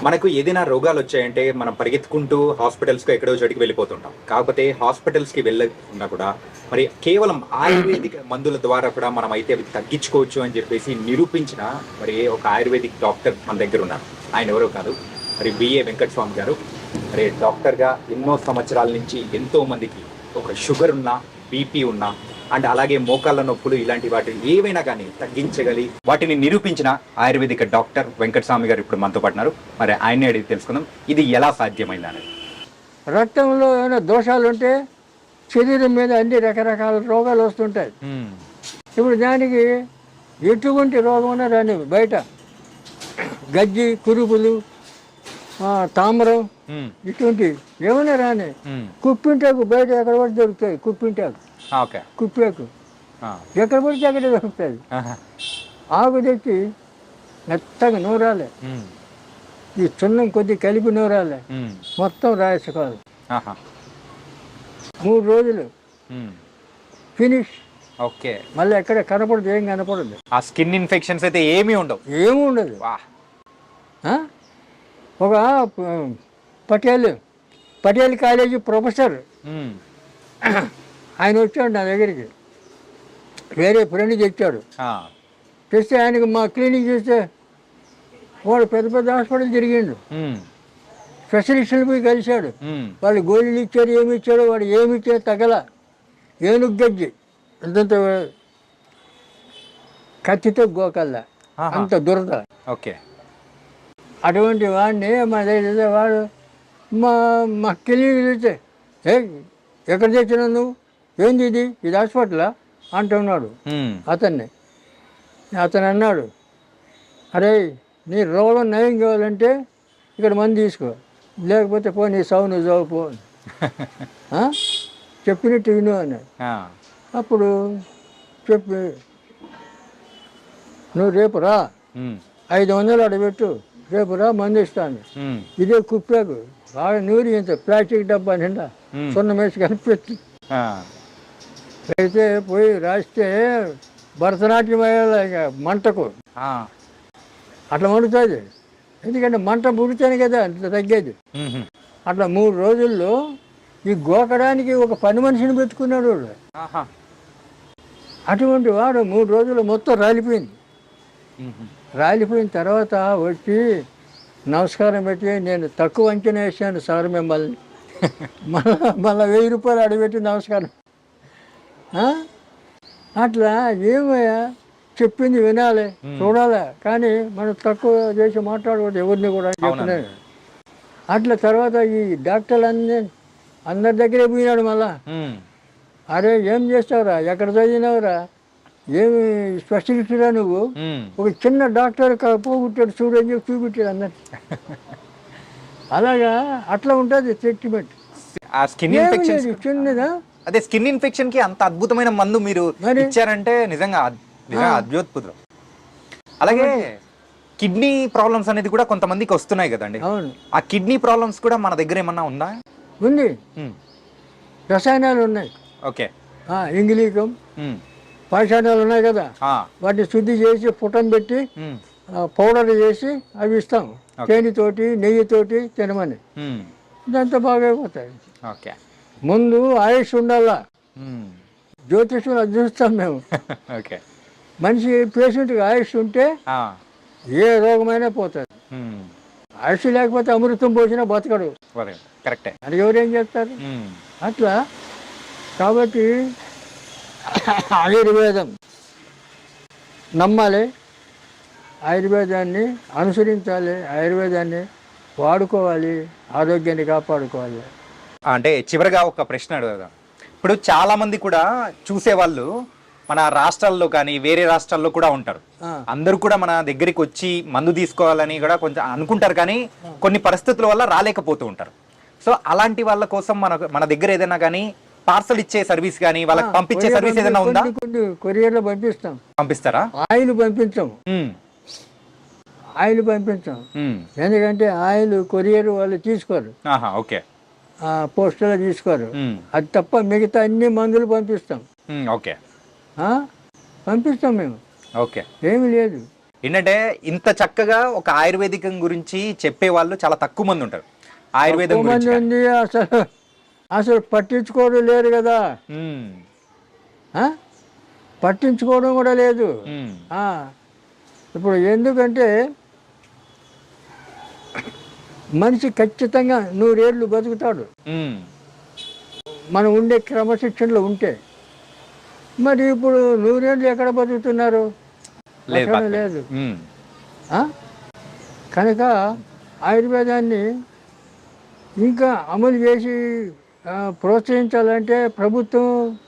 మనకు ఏదైనా రోగాలు వచ్చాయంటే మనం పరిగెత్తుకుంటూ హాస్పిటల్స్‌కో ఎక్కడో చోటికి వెళ్ళిపోతుంటాం. కాకపోతే హాస్పిటల్స్‌కి వెళ్ళకుండా కూడా మరి కేవలం ఆయుర్వేదిక్ మందుల ద్వారా కూడా మనమైతే అవి తగ్గించుకోవచ్చు అని చెప్పేసి నిరూపించిన మరి ఒక ఆయుర్వేదిక్ డాక్టర్ మన దగ్గరున్నారు. ఆయన ఎవరో కాదు మరి బిఏ వెంకటస్వామి గారు. మరి డాక్టర్‌గా ఎన్నో సంవత్సరాల నుంచి ఎంతో మందికి ఒక షుగర్ ఉన్నా, బీపీ ఉన్నా అండ్ అలాగే మోకాళ్ళ నొప్పులు ఇలాంటి వాటి ఏవైనా కానీ తగ్గించగలి వాటిని నిరూపించిన ఆయుర్వేదిక డాక్టర్ వెంకటస్వామి గారు ఇప్పుడు మనతో పాటున్నారు. మరి ఆయన్ని అడిగి తెలుసుకుందాం ఇది ఎలా సాధ్యమైంది అనేది. రక్తంలో ఏమైనా దోషాలు ఉంటే శరీరం మీద అన్ని రకరకాల రోగాలు వస్తుంటాయి. ఇప్పుడు దానికి ఎటువంటి రోగం ఉన్నా రాని బయట గజ్జి, కురుపులు, తామరం ఇటువంటి ఏమైనా రాని కుప్పింటాకు బయట ఎక్కడ పడితే దొరుకుతాయి. కుప్పేకు ఎక్కడ పడితే అక్కడ దొరుకుతుంది. ఆకు తెచ్చి మెత్తగా నూరాలి, ఈ చున్నం కొద్ది కలిపి నూరాలి, మొత్తం రాసుకోవాలి. 3 రోజులు ఫినిష్. ఓకే, మళ్ళీ ఎక్కడ కనపడదు, ఏం కనపడదు. ఆ స్కిన్ ఇన్ఫెక్షన్స్ అయితే ఏమీ ఉండవు. ఒక పటేల్ కాలేజీ ప్రొఫెసర్ ఆయన వచ్చాడు నా దగ్గరికి, వేరే ఫ్రెండ్ తెచ్చాడు. తెస్తే ఆయనకు మా క్లినిక్ చేస్తే వాడు పెద్ద పెద్ద హాస్పిటల్ తిరిగిండు, స్పెషలిస్టులు పోయి కలిశాడు. వాళ్ళు గోళీలు ఇచ్చారు, ఏమి ఇచ్చాడు, వాడు ఏమి ఇచ్చాడు తగల. ఏనుగు గజ్జి అంతంత కత్తితో గోకల్లా, అంత దురద. ఓకే, అటువంటి వాడిని మా దగ్గర వాడు మా క్లినిక్ తెచ్చే, ఎక్కడ తెచ్చినావు నువ్వు, ఏంది ఇది హాస్పిటలా అంటున్నాడు అతన్ని. అతను అన్నాడు, అరే నీ రోగం నయం కావాలంటే ఇక్కడ మందు తీసుకో, లేకపోతే పో నీ సావు నువ్వు చావు పో, చెప్పినట్టు విను అన్నాడు. అప్పుడు చెప్పి నువ్వు రేపు రా, 500 అడబెట్టు, రేపు రా మందు ఇస్తాను. ఇదే కుప్పాకు బాగా నూరి ఇంత ప్లాస్టిక్ డబ్బా నిండా సున్నం వేసి కనిపెట్టి అయితే పోయి రాస్తే భరతనాట్యం అయ్యేలా మంటకు అట్లా మండుతుంది. ఎందుకంటే మంట పుడితేనే కదా అట్లా తగ్గేది. అట్లా 3 రోజుల్లో ఈ గోకడానికి ఒక పని మనిషిని పెట్టుకున్నాడు. అటువంటి వాడు 3 రోజులు మొత్తం రాలిపోయింది. రాలిపోయిన తర్వాత వచ్చి నమస్కారం పెట్టి, నేను తక్కువ అంచనా వేసాను సార్ మిమ్మల్ని, మళ్ళీ 1000 రూపాయలు అడిగిపెట్టి నమస్కారం. అట్లా ఏమయ్యా చెప్పింది వినాలి, చూడాలి, కానీ మనం తక్కువ చేసి మాట్లాడకూడదు ఎవరిని కూడా చెప్తున్నాను. అట్లా తర్వాత ఈ డాక్టర్లు అందరి దగ్గరే పోయినాడు. మళ్ళా అరే ఏం చేస్తావురా, ఎక్కడ చదివినావురా, ఏమి స్పెషలిస్టురా నువ్వు, ఒక చిన్న డాక్టర్ పోగొట్టాడు చూడని చెప్పి చూపించాడు అందరు. అలాగా అట్లా ఉంటుంది ట్రీట్మెంట్. చిన్నదా అదే స్కిన్ ఇన్ఫెక్షన్ కి అంత అద్భుతమైన మందు మీరు ఇచ్చారంటే నిజంగా అద్భుతం. అలాగే కిడ్నీ ప్రాబ్లమ్స్ అనేది కూడా కొంతమందికి వస్తున్నాయి కదండి. అవును, ఆ కిడ్నీ ప్రాబ్లమ్స్ కూడా మన దగ్గర ఏమన్నా ఉందా? ఉంది, రసాయనాలు ఉన్నాయి. ఓకే, ఇంగిలీకం పాషాణాలు ఉన్నాయి కదా, వాటిని శుద్ధి చేసి పుటం పెట్టి పౌడర్ చేసి అవి ఇస్తాం, తేనెతోటి నెయ్యితోటి తినమని. ఇదంతా బాగా అయిపోతాయి. ఓకే, ముందు ఆయుష్ ఉండాలా, జ్యోతిష్యులు అది చూస్తాం మేము. ఓకే, మనిషి పేషెంట్కి ఆయుష్ ఉంటే ఏ రోగమైనా పోతుంది. ఆయుష్ లేకపోతే అమృతం పోసినా బతకడు. కరెక్టే, అది ఎవరేం చేస్తారు. అట్లా కాబట్టి ఆయుర్వేదం నమ్మాలి, ఆయుర్వేదాన్ని అనుసరించాలి, ఆయుర్వేదాన్ని వాడుకోవాలి, ఆరోగ్యాన్ని కాపాడుకోవాలి. అంటే చివరిగా ఒక ప్రశ్న అడుగుదాం. ఇప్పుడు చాలా మంది కూడా చూసేవాళ్ళు మన రాష్ట్రాల్లో కానీ వేరే రాష్ట్రాల్లో కూడా ఉంటారు. అందరూ కూడా మన దగ్గరికి వచ్చి మందు తీసుకోవాలని కూడా కొంచెం అనుకుంటారు, కానీ కొన్ని పరిస్థితుల వల్ల రాలేకపోతూ ఉంటారు. సో అలాంటి వాళ్ళ కోసం మన దగ్గర ఏదైనా కానీ పార్సల్ ఇచ్చే సర్వీస్ కానీ వాళ్ళకి పంపించే సర్వీస్ ఏదైనా ఉందా? కొరియర్లో పంపిస్తాం. పంపిస్తారా? ఆయిల్ పంపించాం. ఎందుకంటే ఆయిల్ కొరియర్ వాళ్ళు తీసుకోరు, ఓకే, పోస్టులో తీసుకోరు. అది తప్ప మిగతా అన్ని మందులు పంపిస్తాం. ఓకే, పంపిస్తాం మేము. ఓకే, ఏమి లేదు. ఏంటంటే ఇంత చక్కగా ఒక ఆయుర్వేదికం గురించి చెప్పే వాళ్ళు చాలా తక్కువ మంది ఉంటారు. ఆయుర్వేదం ఎక్కువ మంది గురించి ఉంది, అసలు అసలు పట్టించుకోవడం లేరు కదా. ఉమ్, ఆ? పట్టించుకోవడం కూడా లేదు. ఉమ్, ఆ. ఇప్పుడు ఎందుకంటే మనిషి ఖచ్చితంగా 100 ఏళ్ళు బతుకుతాడు ఉమ్, మనం ఉండే క్రమశిక్షణలో ఉంటే. మరి ఇప్పుడు 100 ఏళ్ళు ఎక్కడ బతుకుతున్నారు? లేదు ఎక్కడ పక్కన. లేదు. ఉమ్, ఆ? కనుక ఆయుర్వేదాన్ని ఇంకా అమలు చేసి ప్రోత్సహించాలంటే ప్రభుత్వం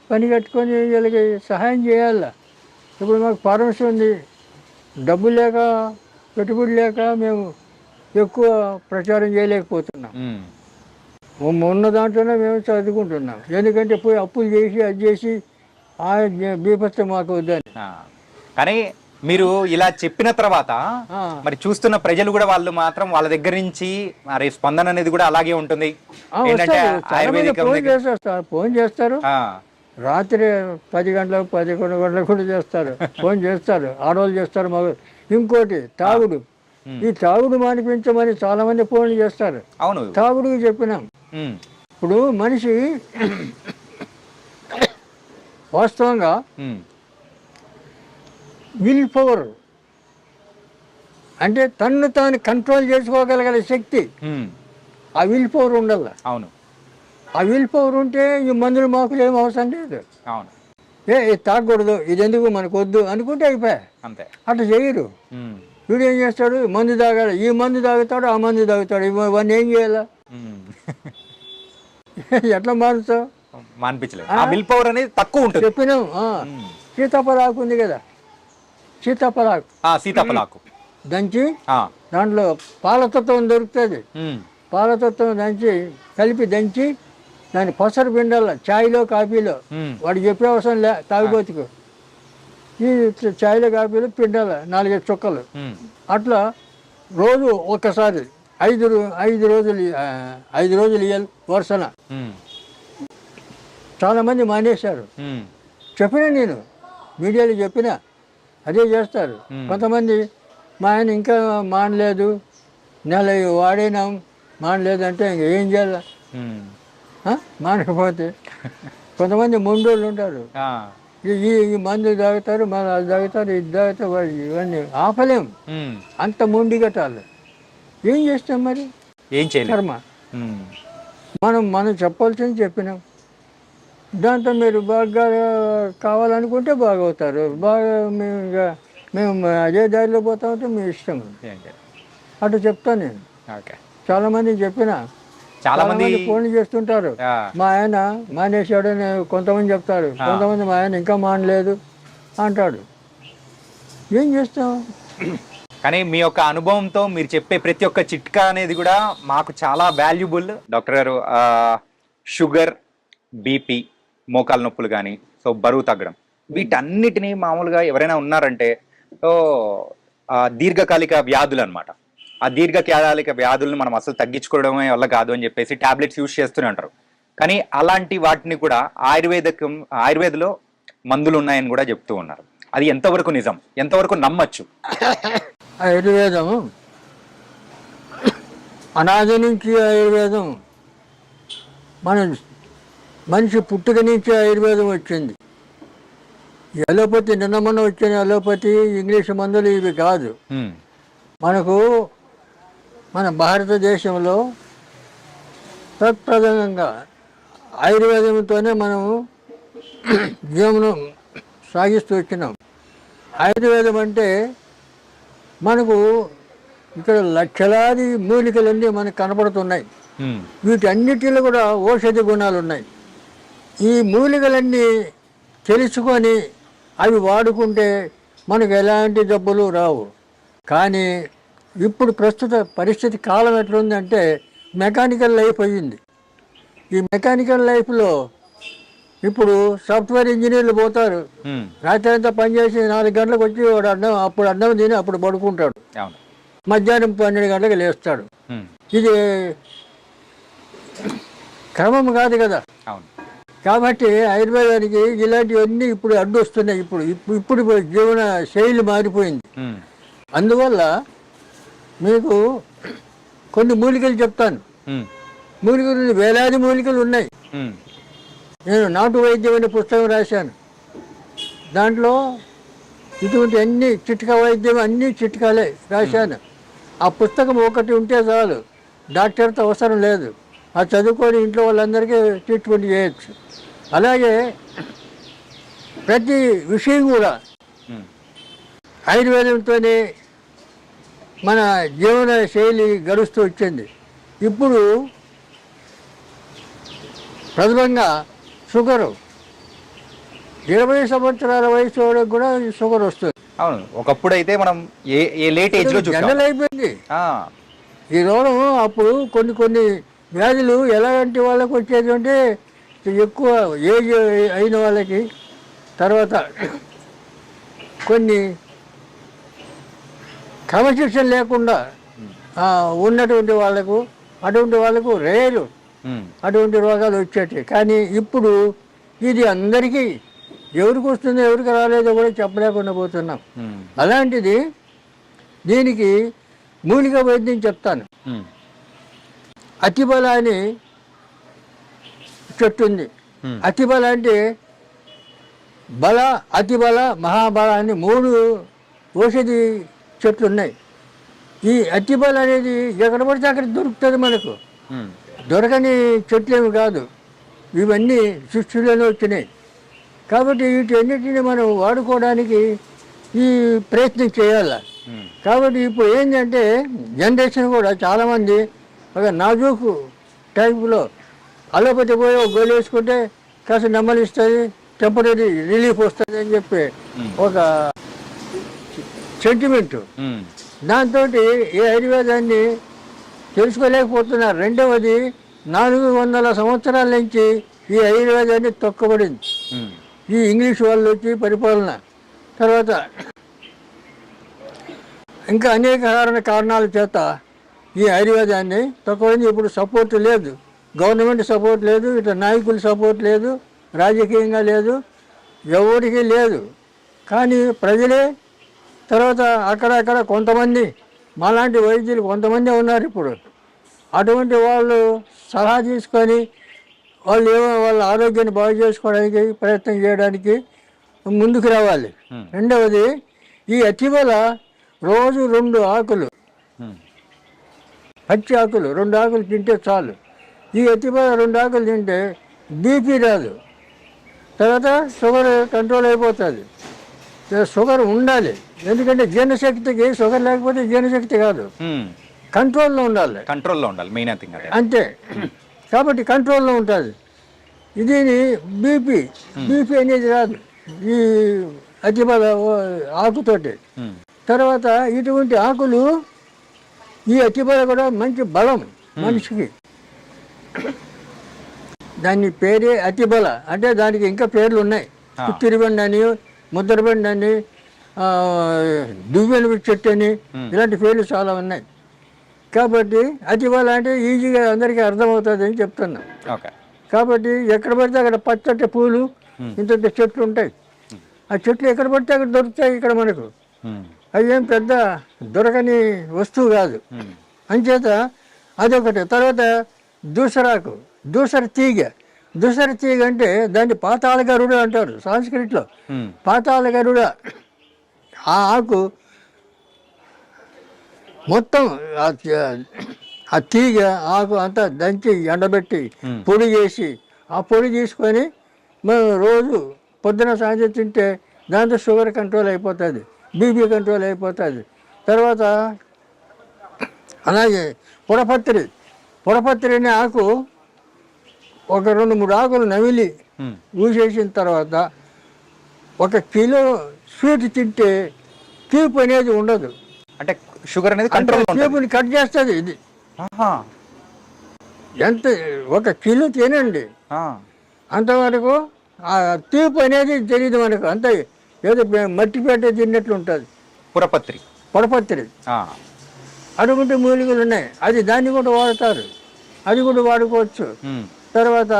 పని కట్టుకొని వీళ్ళకి సహాయం చేయాల. ఇప్పుడు మాకు ఫార్మసీ ఉంది, డబ్బు లేక పెట్టుబడి లేక మేము ఎక్కువ ప్రచారం చేయలేకపోతున్నాం. ఉన్న దాంట్లోనే మేము చదువుకుంటున్నాం. ఎందుకంటే పోయి అప్పులు చేసి అది చేసి ఆ బీభత్సం మాకు వద్దని. ఆ. కానీ మీరు ఇలా చెప్పిన తర్వాత ఆ. మరి చూస్తున్న ప్రజలు కూడా వాళ్ళు మాత్రం వాళ్ళ దగ్గర నుంచి మరి స్పందన అనేది కూడా అలాగే ఉంటుంది. ఏంటంటే వస్తారు, చాలా మంది ఆయుర్వేదికం ఫోన్ దగ్గర చేసేస్తారు, ఫోన్ చేస్తారు. ఆ, రాత్రి 10 గంటలకు 11 గంటలకు కూడా చేస్తారు, ఫోన్ చేస్తారు. ఆడవాళ్ళు చేస్తారు, మగ. ఇంకోటి తాగుడు. ఈ తాగుడు మానిపించమని చాలా మంది ఫోన్లు చేస్తారు. అవును. తాగుడుకి చెప్పినాం. ఉమ్, ఇప్పుడు మనిషి వాస్తవంగా ఉమ్, విల్ పవర్ అంటే తన్ను తాను కంట్రోల్ చేసుకోగలిగే శక్తి, ఉమ్, ఆ విల్ పవర్ ఉండాల. అవును. ఆ విల్ పవర్ ఉంటే ఈ మందులు మాకులు ఏం అవసరం లేదు. అవును. ఇది తాగకూడదు, ఇది ఎందుకు మనకు వద్దు అనుకుంటే అయిపోయా. అంతే. అట్లా చేయరు. ఉమ్, వీడు ఏం చేస్తాడు, మందు తాగాడు, ఈ మందు తాగుతాడు, ఆ మందు తాగుతాడు. ఇవన్నీ ఏం చేయాలా? ఉమ్. ఎట్లా మారుతావు? మానిపించలేదు. ఆ విల్ పవర్ అనేది తక్కువ ఉంటుంది. చెప్పినాం. ఉమ్. సీతాఫలాకు ఉంది కదా, సీతాఫలాకు సీతాఫలాకు దంచి ఆ, దాంట్లో పాలతత్వం దొరుకుతుంది. ఉమ్, పాలతత్వం దంచి కలిపి దంచి దాన్ని పసరు పిండాల, ఛాయ్లో కాఫీలో. ఉమ్, వాడికి చెప్పే అవసరం లే తాగుబోతుకు. ఈ ఛాయ్లో కాఫీలో పిండాల 4-5 చుక్కలు. ఉమ్, అట్లా రోజు ఒక్కసారి 5 రోజులు 5 రోజులు ఇయ్యాలి వరుసన. ఉమ్, చాలామంది మానేశారు. ఉమ్, చెప్పినా నేను మీడియాలో చెప్పినా అదే చేస్తారు. కొంతమంది మా ఆయన ఇంకా మానలేదు, నెల వాడినాం మానలేదు అంటే ఇంక ఏం చేయాలి? ఉమ్. మానకపోతే కొంతమంది మొండోళ్ళు ఉంటారు. ఆ, ఈ మందు తాగుతారు, మళ్ళీ అది తాగుతారు, ఇది తాగుతారు. వాళ్ళు ఇవన్నీ ఆపలేం, ఉమ్. అంత మొండిగట్టాలి. ఏం చేస్తాం మరి? ఏం చేయలేదు. కర్మ. ఉమ్, మనం చెప్పాల్సింది చెప్పినాం. దాంతో మీరు బాగా కావాలనుకుంటే బాగవుతారు. బాగా మేము అదే దారిలో పోతా ఉంటే మీ ఇష్టం. ఏం చేయలేదు. అటు చెప్తాను నేను. ఓకే. చాలామంది చెప్పిన, చాలా మంది ఫోన్లు చేస్తుంటారు. ఆ, మా ఆయన మానేశాడని కొంతమంది చెప్తారు, కొంతమంది మా ఆయన ఇంకా మానలేదు అంటాడు. ఏం చేస్తాం? కానీ మీ యొక్క అనుభవంతో మీరు చెప్పే ప్రతి ఒక్క చిట్కా అనేది కూడా మాకు చాలా వాల్యుబుల్. డాక్టర్ గారు, షుగర్, బీపీ, మోకాలు నొప్పులు కానీ, సో బరువు తగ్గడం, వీటన్నిటినీ మామూలుగా ఎవరైనా ఉన్నారంటే సో దీర్ఘకాలిక వ్యాధులు అనమాట. ఆ దీర్ఘకాలిక వ్యాధులను మనం అసలు తగ్గించుకోవడమే వల్ల కాదు అని చెప్పేసి టాబ్లెట్స్ యూజ్ చేస్తూనే ఉంటారు. కానీ అలాంటి వాటిని కూడా ఆయుర్వేదలో మందులు ఉన్నాయని కూడా చెప్తూ ఉన్నారు. అది ఎంతవరకు నిజం, ఎంతవరకు నమ్మచ్చు? ఆయుర్వేదం అనాది నుంచి ఆయుర్వేదం, మన మనిషి పుట్టుక నుంచి ఆయుర్వేదం వచ్చింది. అలోపతి నిన్న మొన్న వచ్చిన అలోపతి ఇంగ్లీష్ మందులు ఇవి కాదు. మనకు మన భారతదేశంలో ప్రప్రధానంగా ఆయుర్వేదంతోనే మనము జీవనం సాగిస్తూ వచ్చినాం. ఆయుర్వేదం అంటే మనకు ఇక్కడ లక్షలాది మూలికలన్నీ మనకు కనపడుతున్నాయి. వీటన్నిటిలో కూడా ఔషధ గుణాలు ఉన్నాయి. ఈ మూలికలన్నీ తెలుసుకొని అవి వాడుకుంటే మనకు ఎలాంటి జబ్బులు రావు. కానీ ఇప్పుడు ప్రస్తుత పరిస్థితి కాలం ఎట్లుందంటే మెకానికల్ లైఫ్ అయ్యింది. ఈ మెకానికల్ లైఫ్లో ఇప్పుడు సాఫ్ట్వేర్ ఇంజనీర్లు పోతారు, రాత్రి అంతా పనిచేసి 4 గంటలకు వచ్చి వాడు అప్పుడు అన్నం తిని అప్పుడు పడుకుంటాడు, మధ్యాహ్నం 12 గంటలకు లేస్తాడు. ఇది క్రమం కాదు కదా. కాబట్టి ఆయుర్వేదానికి ఇలాంటివన్నీ ఇప్పుడు అడ్డు వస్తున్నాయి. ఇప్పుడు జీవన శైలి మారిపోయింది. అందువల్ల మీకు కొన్ని మూలికలు చెప్తాను. మూలికలు వేలాది మూలికలు ఉన్నాయి. నేను నాటు వైద్యం అనే పుస్తకం రాశాను. దాంట్లో ఇటువంటి అన్ని చిట్కా వైద్యం అన్ని చిట్కాలే రాశాను. ఆ పుస్తకం ఒకటి ఉంటే చాలు, డాక్టర్తో అవసరం లేదు. ఆ చదువుకొని ఇంట్లో వాళ్ళందరికీ ట్రీట్మెంట్ చేయొచ్చు. అలాగే ప్రతి విషయం కూడా ఆయుర్వేదంతోనే మన జీవన శైలి గడుస్తూ వచ్చింది. ఇప్పుడు ప్రథమంగా షుగరు 20 సంవత్సరాల వయసు వాళ్ళకి కూడా షుగర్ వస్తుంది. అవును, ఒకప్పుడు అయితే మనం ఏ లేట్ ఏజ్ లో జనరల్ అయిపోయింది ఈ రోగం. అప్పుడు కొన్ని వ్యాధులు ఎలాంటి వాళ్ళకి వచ్చేది అంటే ఎక్కువ ఏజ్ అయిన వాళ్ళకి, తర్వాత కొన్ని క్రమశిక్షణ లేకుండా ఉన్నటువంటి వాళ్ళకు, అటువంటి వాళ్ళకు రేరు అటువంటి రోగాలు వచ్చేటి. కానీ ఇప్పుడు ఇది అందరికీ ఎవరికి వస్తుందో ఎవరికి రాలేదో కూడా చెప్పలేకుండా పోతున్నాం. అలాంటిది దీనికి మూలిక వైద్యం చెప్తాను. అతిబల అని చెట్టు ఉంది. అతిబల అంటే బల, అతిబల, మహాబల అని 3 ఔషధి చెట్లు ఉన్నాయి. ఈ అతిబల అనేది ఎక్కడ పడితే అక్కడ దొరుకుతుంది మనకు. దొరకని చెట్లేమి కాదు, ఇవన్నీ సృష్టిలోనే వచ్చినాయి. కాబట్టి వీటన్నిటిని మనం వాడుకోవడానికి ఈ ప్రయత్నం చేయాలి. కాబట్టి ఇప్పుడు ఏంటంటే జనరేషన్ కూడా చాలామంది ఒక నాజూకు టైపులో అలోపతి పోయి ఒక గోలు వేసుకుంటే కాస్త నెమ్మలిస్తుంది, టెంపరీ రిలీఫ్ వస్తుంది అని చెప్పి ఒక సెంటిమెంట్. దాంతో ఈ ఆయుర్వేదాన్ని తెలుసుకోలేకపోతున్నారు. రెండవది 400 సంవత్సరాల నుంచి ఈ ఆయుర్వేదాన్ని తొక్కబడింది ఈ ఇంగ్లీష్ వాళ్ళు వచ్చి పరిపాలన. తర్వాత ఇంకా అనేక కారణాల చేత ఈ ఆయుర్వేదాన్ని తొక్కబడింది. ఇప్పుడు సపోర్ట్ లేదు, గవర్నమెంట్ సపోర్ట్ లేదు, ఇటు నాయకుల సపోర్ట్ లేదు, రాజకీయంగా లేదు, ఎవరికి లేదు. కానీ ప్రజలే, తర్వాత అక్కడక్కడ కొంతమంది మాలాంటి వైద్యులు కొంతమంది ఉన్నారు ఇప్పుడు. అటువంటి వాళ్ళు సలహా తీసుకొని వాళ్ళు వాళ్ళ ఆరోగ్యాన్ని బాగు చేసుకోవడానికి ప్రయత్నం చేయడానికి ముందుకు రావాలి. రెండవది ఈ అతిబల రోజు 2 ఆకులు, పచ్చి ఆకులు 2 ఆకులు తింటే చాలు. ఈ అతిబల 2 ఆకులు తింటే బీపీ రాదు, తర్వాత షుగర్ కంట్రోల్ అయిపోతుంది. షుగర్ ఉండాలి, ఎందుకంటే జీర్ణశక్తికి షుగర్ లేకపోతే జీర్ణశక్తి కాదు, కంట్రోల్లో ఉండాలి మెయిన్ థింగ్ అంతే. కాబట్టి కంట్రోల్లో ఉంటుంది. దీని బీపీ అనేది రాదు ఈ అతిబల ఆకుతోటి. తర్వాత ఇటువంటి ఆకులు, ఈ అతిబల కూడా మంచి బలం మనిషికి. దాని పేరే అతిబల. అంటే దానికి ఇంకా పేర్లు ఉన్నాయి, చిత్తిరిబండి అని, ముద్రబండి అని, దువ్వెన చెట్టు అని, ఇలాంటి పేర్లు చాలా ఉన్నాయి. కాబట్టి అతిబల అంటే ఈజీగా అందరికీ అర్థమవుతుంది అని చెప్తున్నా. కాబట్టి ఎక్కడ పడితే అక్కడ పచ్చటి పూలు, ఇంత చెట్లు ఉంటాయి. ఆ చెట్లు ఎక్కడ పడితే అక్కడ దొరుకుతాయి ఇక్కడ మనకు. అవి ఏం పెద్ద దొరకని వస్తువు కాదు. అంచేత అదొకటి. తర్వాత దూసరాకు, దూసర తీగ అంటే దాన్ని పాతాళ గరుడ అంటారు సంస్కృతిలో. పాతాళ గరుడ ఆ ఆకు మొత్తం ఆ తీగ ఆకు అంతా దంచి ఎండబెట్టి పొడి చేసి ఆ పొడి తీసుకొని మనం రోజు పొద్దున సాయంత్రం తింటే దాంతో షుగర్ కంట్రోల్ అయిపోతుంది, బీపీ కంట్రోల్ అయిపోతుంది. తర్వాత అలాగే పొడపత్రి అనే ఆకు ఒక 2-3 ఆకులు నమిలి ఊసేసిన తర్వాత 1 కిలో స్వీట్ తింటే తీపి అనేది ఉండదు. అంటే షుగర్ అనేది కంట్రోల్, తీపిని కట్ చేస్తుంది ఇది. ఎంత 1 కిలో తినండి, అంతవరకు ఆ తీపి అనేది తెలియదు మనకు. అంత ఏదో మట్టిపేట తిన్నట్లు ఉంటుంది. పొడపత్రి అడుగుంటే మూలికలు ఉన్నాయి, అది దాన్ని కూడా వాడతారు, అది కూడా వాడుకోవచ్చు. తర్వాత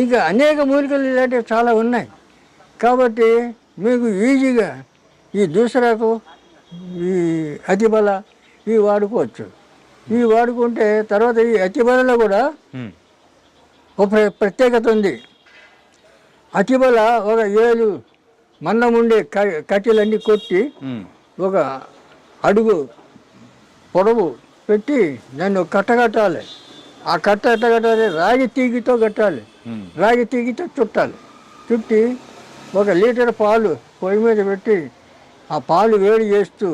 ఇంకా అనేక మూలికలు ఇలాంటివి చాలా ఉన్నాయి. కాబట్టి మీకు ఈజీగా ఈ దూసరాకు, ఈ అతిబల ఇవి వాడుకోవచ్చు. ఇవి వాడుకుంటే తర్వాత ఈ అతిబలలో కూడా ఒక ప్రత్యేకత ఉంది. అతిబల ఒక 7 మందం ఉండే కట్టెలన్నీ కొట్టి ఒక అడుగు పొడవు పెట్టి దాన్ని కట్టగట్టాలి. ఆ కట్టగట్టాలి రాగి తీగితో కట్టాలి. రాగి తీగితో చుట్టాలి. చుట్టి 1 లీటర్ పాలు పొయ్యి మీద పెట్టి ఆ పాలు వేడి చేస్తూ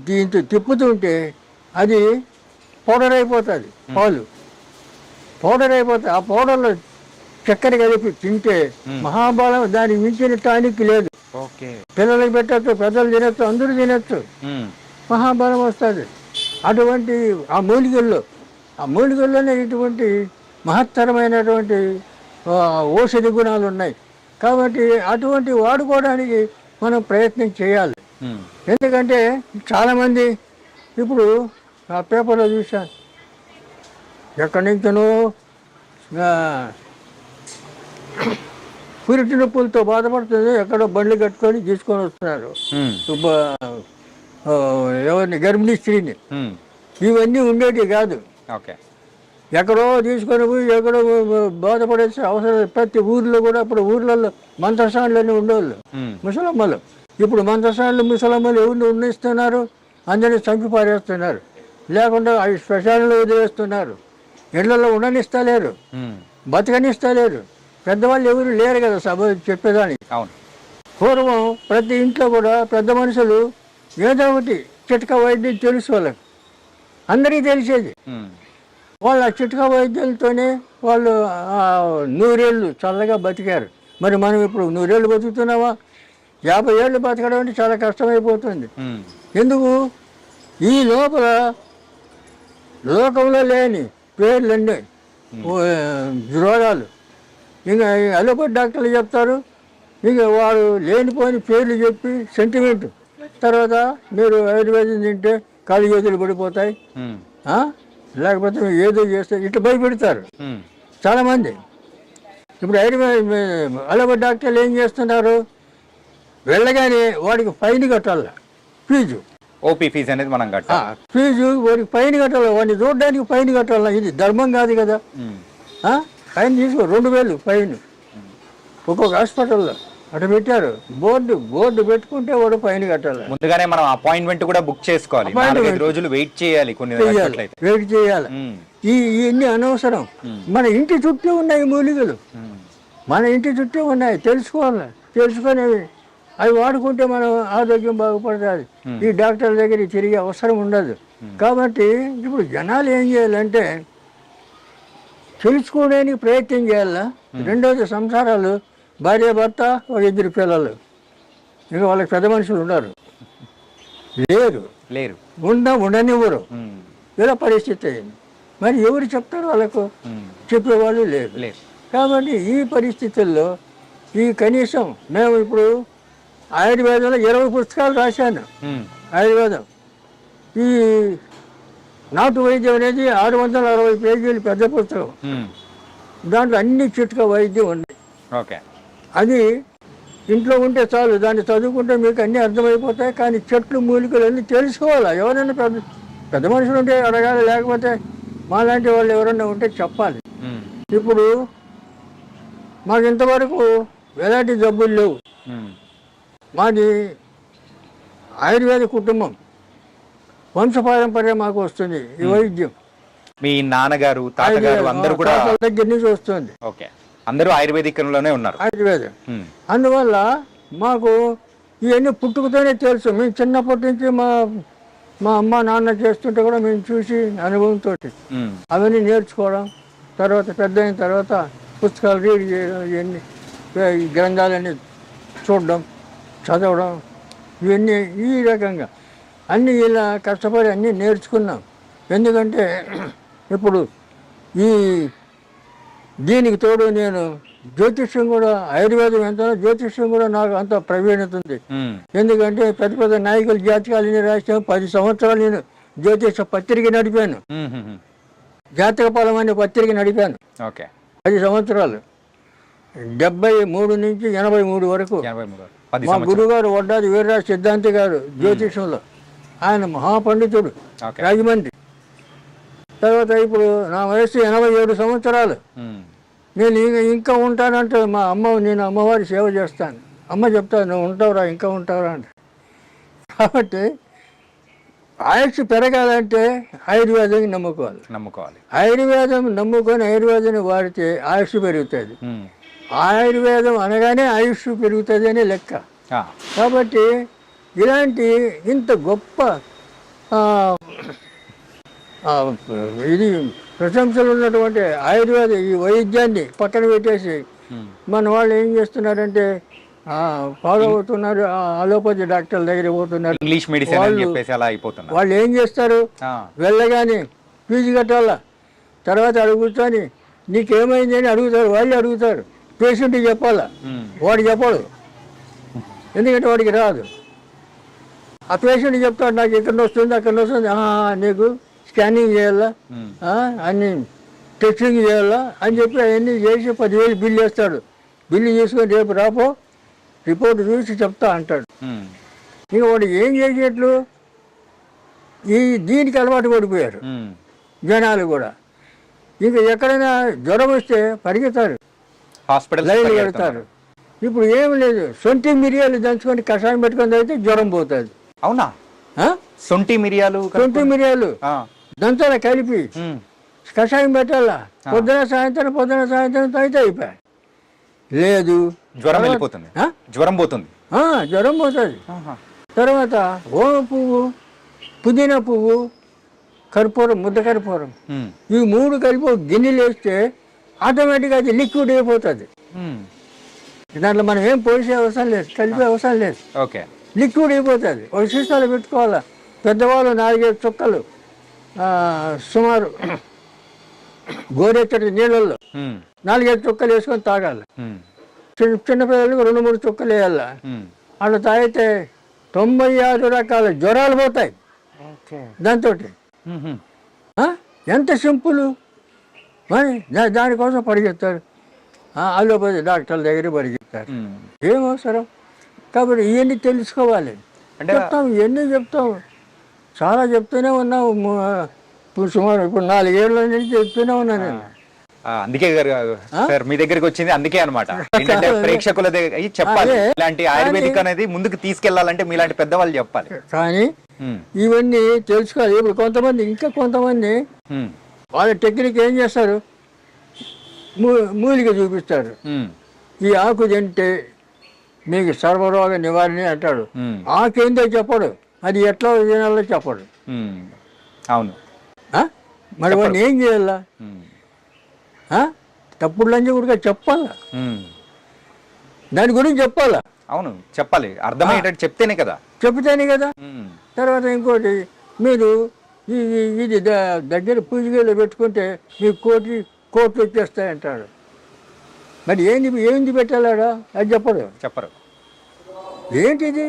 దీంతో తిప్పుతుంటే అది పౌడర్ అయిపోతుంది. పాలు పౌడర్ అయిపోతుంది. ఆ పౌడర్లో చక్కెర కలిపి తింటే మహాబలం, దానికి మించిన టానిక్ లేదు. పిల్లలకి పెట్టచ్చు, పెద్దలు తినచ్చు, అందరూ తినచ్చు, మహాబలం వస్తుంది. అటువంటి ఆ మూలికల్లోనే ఇటువంటి మహత్తరమైనటువంటి ఔషధి గుణాలు ఉన్నాయి. కాబట్టి అటువంటి వాడుకోవడానికి మనం ప్రయత్నం చేయాలి. ఎందుకంటే చాలామంది ఇప్పుడు ఆ పేపర్లో చూశాను, ఎక్కడి నుంచో పురిటి నొప్పులతో బాధపడుతుంది, ఎక్కడో బండ్లు కట్టుకొని తీసుకొని వస్తున్నారు ఎవరిని, గర్భిణీ స్త్రీని. ఇవన్నీ ఉండేటివి కాదు. ఎక్కడో తీసుకొని పోయి ఎక్కడో బాధపడేసి అవసరం. ప్రతి ఊర్లో కూడా ఇప్పుడు ఊర్లలో మంత్రసానులన్నీ ఉండేవాళ్ళు ముసలమ్మలు. ఇప్పుడు మంత్రసానులు ముసలమ్మలు ఎవరిని ఉన్నిస్తున్నారు, అందరినీ చంపి పారేస్తున్నారు. లేకుండా అవి శ్మశానంలో వదిలేస్తున్నారు. ఇళ్లలో ఉండనిస్తలేరు, బతకనిస్తలేరు. పెద్దవాళ్ళు ఎవరు లేరు కదా సభ చెప్పేదానికి. పూర్వం ప్రతి ఇంట్లో కూడా పెద్ద మనుషులు ఏదో ఒకటి చిట్కా వైద్యం తెలుసు వాళ్ళకి, అందరికీ తెలిసేది. వాళ్ళ చిట్కా వైద్యులతోనే వాళ్ళు 100 ఏళ్ళు చల్లగా బతికారు. మరి మనం ఇప్పుడు 100 ఏళ్ళు బతుకుతున్నావా? 50 ఏళ్ళు బతకడం అంటే చాలా కష్టమైపోతుంది. ఎందుకు? ఈ లోపల లోకంలో లేని పేర్లన్నీ రోగాలు. ఇంకా అలోపతి డాక్టర్లు చెప్తారు, ఇక వాడు లేనిపోని పేర్లు చెప్పి సెంటిమెంట్. తర్వాత మీరు ఆయుర్వేదం తింటే కాళ్ళు చేతులు పడిపోతాయి, లేకపోతే ఏదో చేస్తే ఇట్లా భయపెడతారు చాలామంది. ఇప్పుడు అలోపతి డాక్టర్లు ఏం చేస్తున్నారు, వెళ్ళగానే వాడికి ఫైన్ కట్టాలి, ఫీజు. ఓపీ ఫీజు అనేది మనం కట్టాలి. ఫీజు వాడికి ఫైన్ కట్టాలి, వాడిని చూడడానికి ఫైన్ కట్టాలి. ఇది ధర్మం కాదు కదా. ఫైన్ తీసుకో, 2000 ఫైన్ ఒక్కొక్క హాస్పిటల్లో అటు పెట్టారు. బోర్డు పెట్టుకుంటే వాడు ఫైన్ కట్టాలి. ముందుగానే మనం అపాయింట్మెంట్ కూడా బుక్ చేసుకోవాలి, 4-5 రోజులు వెయిట్ చేయాలి. వెయిట్ చేయాలి. ఇవన్నీ అనవసరం. మన ఇంటి చుట్టూ ఉన్నాయి మూలికలు, మన ఇంటి చుట్టూ ఉన్నాయి. తెలుసుకోవాలి. తెలుసుకొని అవి వాడుకుంటే మనం ఆరోగ్యం బాగుపడుతుంది. ఈ డాక్టర్ల దగ్గర తిరిగే అవసరం ఉండదు. కాబట్టి ఇప్పుడు జనాలు ఏం చేయాలంటే తెలుసుకోవడానికి ప్రయత్నం చేయాలా. రెండోది సంసారాలు, భార్య భర్త, 2 పిల్లలు. ఇంకా వాళ్ళకి పెద్ద మనుషులు ఉన్నారు లేరు ఉండనివ్వరు. ఇలా పరిస్థితి అయింది. మరి ఎవరు చెప్తారు వాళ్ళకు? చెప్పేవాళ్ళు లేరు. కాబట్టి ఈ పరిస్థితుల్లో ఈ కనీసం మేము ఇప్పుడు ఆయుర్వేదంలో 20 పుస్తకాలు రాశాను. ఆయుర్వేదం ఈ నాటు వైద్యం అనేది 660 పేజీలు పెద్ద పుస్తకం. దాంట్లో అన్ని చిట్కా వైద్యం ఉన్నాయి. అది ఇంట్లో ఉంటే చాలు, దాన్ని చదువుకుంటే మీకు అన్నీ అర్థమైపోతాయి. కానీ చెట్లు మూలికలు అన్నీ తెలుసుకోవాలి. ఎవరైనా పెద్ద మనుషులు ఉంటే అడగాలి, లేకపోతే మాలాంటి వాళ్ళు ఎవరైనా ఉంటే చెప్పాలి. ఇప్పుడు మాకు ఇంతవరకు ఎలాంటి జబ్బులు లేవు. మాది ఆయుర్వేద కుటుంబం, వంశపారంపర్య మాకు వస్తుంది ఈ వైద్యం. మీ నాన్నగారు, తాతగారు అందరూ కూడా దగ్గర నుంచి వస్తుంది. అందరూ ఆయుర్వేదికంలోనే ఉన్నారు. ఆయుర్వేదం. అందువల్ల మాకు ఇవన్నీ పుట్టుకతోనే తెలుసు. మేము చిన్నప్పటి నుంచి మా అమ్మ నాన్న చేస్తుంటే కూడా మేము చూసి అనుభవంతో అవన్నీ నేర్చుకోవడం, తర్వాత పెద్ద అయిన తర్వాత పుస్తకాలు రీడ్ చేయడం, ఇవన్నీ ఈ గ్రంథాలన్నీ చూడడం, చదవడం, ఇవన్నీ ఈ రకంగా అన్నీ ఇలా కష్టపడి అన్నీ నేర్చుకున్నాం. ఎందుకంటే ఇప్పుడు దీనికి తోడు నేను జ్యోతిష్యం కూడా, ఆయుర్వేదం ఎంతనో జ్యోతిష్యం కూడా నాకు అంత ప్రవీణత ఉంది. ఎందుకంటే పెద్ద పెద్ద నాయకుల జాతకాలని రాసాను. 10 సంవత్సరాలు నేను జ్యోతిష పత్రిక నడిపాను, జాతక ఫలం అనే పత్రిక నడిపాను. 10 సంవత్సరాలు, 73 నుంచి 83 వరకు. 10 మా సంవత్సరాలు. గురుగారు వడ్డాది వీర్రాజు సిద్ధాంతి గారు జ్యోతిషంలో, ఆయన మహాపండితుడు, ఓకే. రాజమండ్రి. తర్వాత ఇప్పుడు నా వయసు 87 సంవత్సరాలు. ఉమ్. నేను ఇంకా ఉంటానంటే మా అమ్మ, నేను అమ్మవారి సేవ చేస్తాను. అమ్మ చెప్తాను, నువ్వు ఉంటావురా, ఇంకా ఉంటావురా అంటే. కాబట్టి ఆయుష్ పెరగాలంటే ఆయుర్వేదం నమ్ముకోవాలి. ఆయుర్వేదం నమ్ముకొని ఆయుర్వేదాన్ని వాడితే ఆయుష్ పెరుగుతుంది. ఉమ్. ఆయుర్వేదం అనగానే ఆయుష్ పెరుగుతుంది అని లెక్క. ఆ. కాబట్టి ఇలాంటి ఇంత గొప్ప ఆ, ఆ, ఇది ప్రశంసలు ఉన్నటువంటి ఆయుర్వేద ఈ వైద్యాన్ని పక్కన పెట్టేసి ఉమ్. మన వాళ్ళు ఏం చేస్తున్నారంటే ఫాలో అవుతున్నారు, అలోపతి డాక్టర్ల దగ్గర పోతున్నారు. ఇంగ్లీష్ మెడిసిన్ అని చెప్పేసి అలా అయిపోతున్నారు. వాళ్ళు ఏం చేస్తారు, ఆ. వెళ్ళగానే ఫీజు కట్టాలా, తర్వాత అడుగుతాని నీకేమైంది అని అడుగుతారు. వాళ్ళు అడుగుతారు, పేషెంట్కి చెప్పాలా, ఉమ్. వాడు చెప్పడు, ఎందుకంటే వాడికి రాదు. ఆ పేషెంట్ చెప్తాడు, నాకు ఇక్కడ వస్తుంది అక్కడ వస్తుంది, నీకు స్కానింగ్ చేయాలా, ఉమ్. అన్ని టెస్టింగ్ చేయాలా అని చెప్పి అవన్నీ చేసి 10,000 బిల్లు వేస్తాడు. బిల్లు తీసుకొని రేపు రాపో రిపోర్ట్ చూసి చెప్తా అంటాడు. ఉమ్. ఇక వాడు ఏం చేసేట్లు దీనికి అలవాటు పడిపోయారు ఉమ్. జనాలు కూడా. ఇంకా ఎక్కడైనా జ్వరం వస్తే పరిగెత్తారు, హాస్పిటల్ లైన్లు పెడతారు. ఇప్పుడు ఏం లేదు, సొంటి మిరియాలు దంచుకొని కషాయం పెట్టుకొని అయితే జ్వరం పోతుంది. అవునా? సొంటి మిరియాలు సొంటి మిరియాలు దంచాల కలిపి ఉమ్. కషాయం పెట్టాలా, పొద్దున సాయంత్రం అయితే అయిపోయాయి. లేదు జ్వరం వెళ్ళిపోతుంది, జ్వరం పోతుంది. జ్వరం పోతుంది. తర్వాత ఓమ పువ్వు, పుదీనా పువ్వు, కర్పూరం, ముద్ద కర్పూరం, ఉమ్. ఈ 3 కలిపి ఒక గిన్నెలు వేస్తే ఆటోమేటిక్గా అది లిక్విడ్ అయిపోతుంది. ఉమ్. దాంట్లో మనం ఏం పోసే అవసరం లేదు, కలిపే అవసరం లేదు, ఓకే. లిక్విడ్ అయిపోతుంది. ఒక సీసాలు పెట్టుకోవాలా, పెద్దవాళ్ళు 4-5 చుక్కలు సుమారు గోరెచ్చటి నీళ్ళల్లో ఉమ్. 4-5 చుక్కలు వేసుకొని తాగాలి. ఉమ్. చిన్నపిల్లలకు 2-3 చుక్కలు వేయాల. ఉమ్. అలా తాగితే 96 రకాల జ్వరాలు పోతాయి దాంతో. ఉమ్. ఎంత సింపుల్. మరి దానికోసం పరిగెత్తారు, అలోపతి డాక్టర్ల దగ్గర పరిగెత్తారు. ఉమ్. ఏం అవసరం? కాబట్టి ఇవన్నీ తెలుసుకోవాలి. అంటే చెప్తాం, ఇవన్నీ చెప్తాం, చాలా చెప్తూనే ఉన్నావు. సుమారు ఇప్పుడు 4 ఏళ్ళ నుంచి చెప్తూనే ఉన్నా నేను. అందుకే సార్ మీ దగ్గరికి వచ్చింది అందుకే అనమాట. ఏంటంటే ప్రేక్షకుల దగ్గర చెప్పాలి, ఇలాంటి ఆయుర్వేదిక్ అనేది ముందుకు తీసుకెళ్లాలంటే మీలాంటి పెద్దవాళ్ళు చెప్పాలి. కానీ ఇవన్నీ తెలుసుకోవాలి. ఇప్పుడు కొంతమంది, ఇంకా కొంతమంది వాళ్ళ టెక్నిక్ ఏం చేస్తారు, మూలిక చూపిస్తారు. ఈ ఆకు తింటే మీకు సర్వరోగ నివారణ అంటాడు. ఆకేందో చెప్పడు, అది ఎట్లా తినాలో చెప్పడు. అవును. మరి వాడిని ఏం చేయాలా? తప్పుడు లంచం కూడా చెప్పాలా, దాని గురించి చెప్పాలా. అవును, చెప్పాలి, అర్థమయ్యేటట్టు చెప్తేనే కదా. చెప్తేనే కదా. తర్వాత ఇంకోటి, మీరు ఇది దగ్గర పూజగలో పెట్టుకుంటే మీకు కోట్లు వచ్చేస్తాయంటాడు. మరి ఏంది పెట్టాలాడా, అది చెప్పరు. ఏంటిది?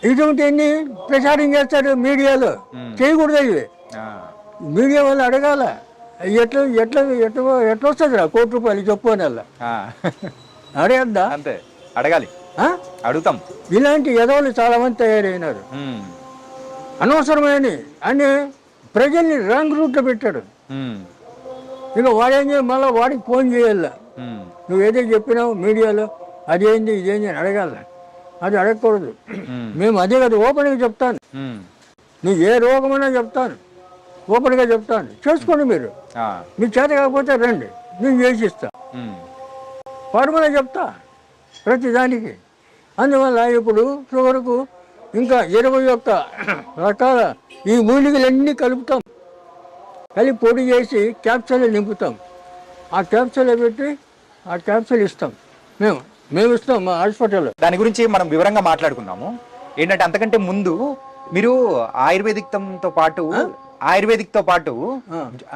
ఇటువంటి ఎన్ని ప్రచారం చేస్తాడు మీడియాలో, చేయకూడదు ఇవి. మీడియా వాళ్ళు అడగాల, ఎట్లా వస్తుంది రా ₹1 చెప్పు అని అడగద్దా? అంతే, అడగాలి, అడుగుతాం. ఇలాంటి ఎదవలు చాలా మంది తయారైనారు, అనవసరమైన అని ప్రజల్ని రాంగ్ రూట్లో పెట్టాడు. ఇక వాడేం చేయాలి, మళ్ళీ వాడికి ఫోన్ చేయాల, నువ్వు ఏదో చెప్పినావు మీడియాలో అదేంది ఇదేంది అని అడగాల. అది అడగకూడదు. మేము అదే కదా ఓపెన్గా చెప్తాను, నువ్వు ఏ రోగమైనా చెప్తాను, ఓపెన్గా చెప్తాను, చేసుకోండి. మీరు మీ చేత కాకపోతే రండి, నేను చేసిస్తా, ఫార్ములా చెప్తా ప్రతి దానికి. అందువల్ల ఇప్పుడు షుగర్కు ఇంకా 21 రకాల ఈ మూలికలన్నీ కలుపుతాం, కలిపి పొడి చేసి క్యాప్సూల్ నింపుతాం. ఆ క్యాప్సూల్ పెట్టి ఆ క్యాప్సూల్ ఇస్తాం, మేము ఇస్తాం మా హాస్పిటల్లో. దాని గురించి మనం వివరంగా మాట్లాడుకుందాము. ఏంటంటే అంతకంటే ముందు మీరు ఆయుర్వేదిక్తో పాటు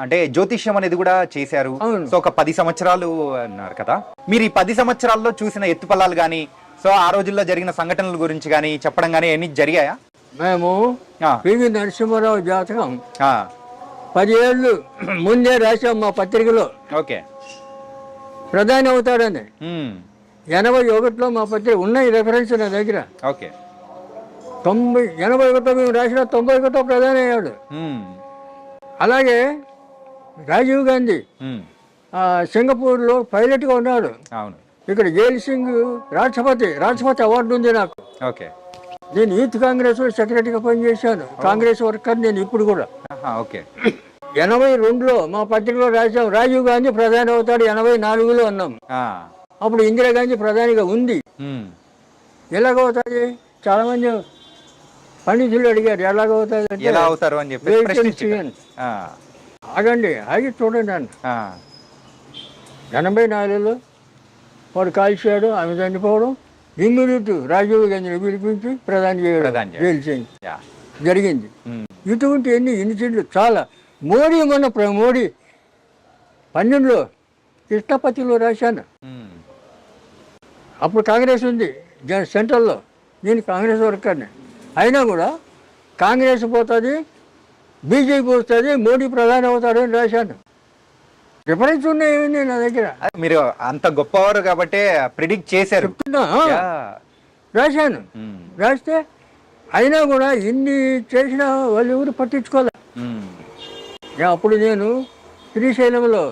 అంటే జ్యోతిష్యం అనేది కూడా చేశారు. సో ఒక 10 సంవత్సరాలు అన్నారు కదా. మీరు ఈ 10 సంవత్సరాల్లో చూసిన ఎత్తుపల్లాలు కానీ, సో ఆ రోజుల్లో జరిగిన సంఘటనల గురించి కానీ చెప్పడం కానీ అన్ని జరిగాయా? మేము పివి నరసింహారావు జాతకం 10 ఏళ్ళు ముందే రాసాం మా పత్రికలో. ఓకే. ప్రధాని అవుతాడని 81లో మా పత్రిక ఉన్నాయి రెఫరెన్స్ నా దగ్గర. ఓకే. 81 మేము రాసిన 91 ప్రధాని అయ్యాడు. అలాగే రాజీవ్ గాంధీ సింగపూర్లో పైలట్గా ఉన్నాడు. అవును. ఇక్కడ జైల్ సింగ్ రాష్ట్రపతి అవార్డు ఉంది నాకు. ఓకే. నేను యూత్ కాంగ్రెస్ సెక్రటరీగా పనిచేశాను. కాంగ్రెస్ వర్కర్ నేను ఇప్పుడు కూడా. ఓకే. 82లో మా పత్రికలో రాశాం రాజీవ్ గాంధీ ప్రధాని అవుతాడు 84లో అన్నాం. అప్పుడు ఇందిరాగాంధీ ప్రధానిగా ఉంది. ఎలాగవుతుంది చాలా మంది పండితులు అడిగారు ఎలాగవుతుంది ఎలా అవుతారు అని చెప్పి. ఆగండి ఆగి చూడండి అన్న. 84లో వాడు కాల్చాడు, ఆమె చనిపోవడం, ఇమ్మీడియట్ రాజీవ్ గాంధీని పిలిపించి ప్రధాని చేయడం జైలు జరిగింది. ఇటువంటి ఇన్సిడెంట్లు చాలా. మోడీ మోడీ 12లో కృష్ణపతిలో రాశాను. అప్పుడు కాంగ్రెస్ ఉంది సెంట్రల్లో, నేను కాంగ్రెస్ వర్కర్ని. అయినా కూడా కాంగ్రెస్ పోతుంది, బీజేపీ వస్తుంది, మోడీ ప్రధాని అవుతాడు అని రాశాను. రిఫరెన్స్ ఉన్నాయండి నా దగ్గర. మీరు అంత గొప్పవారు కాబట్టి ప్రిడిక్ట్ చేశారు. రాశాను. రాస్తే అయినా కూడా ఇన్ని చేసినా వాళ్ళు ఎవరు పట్టించుకోలే. అప్పుడు నేను శ్రీశైలంలో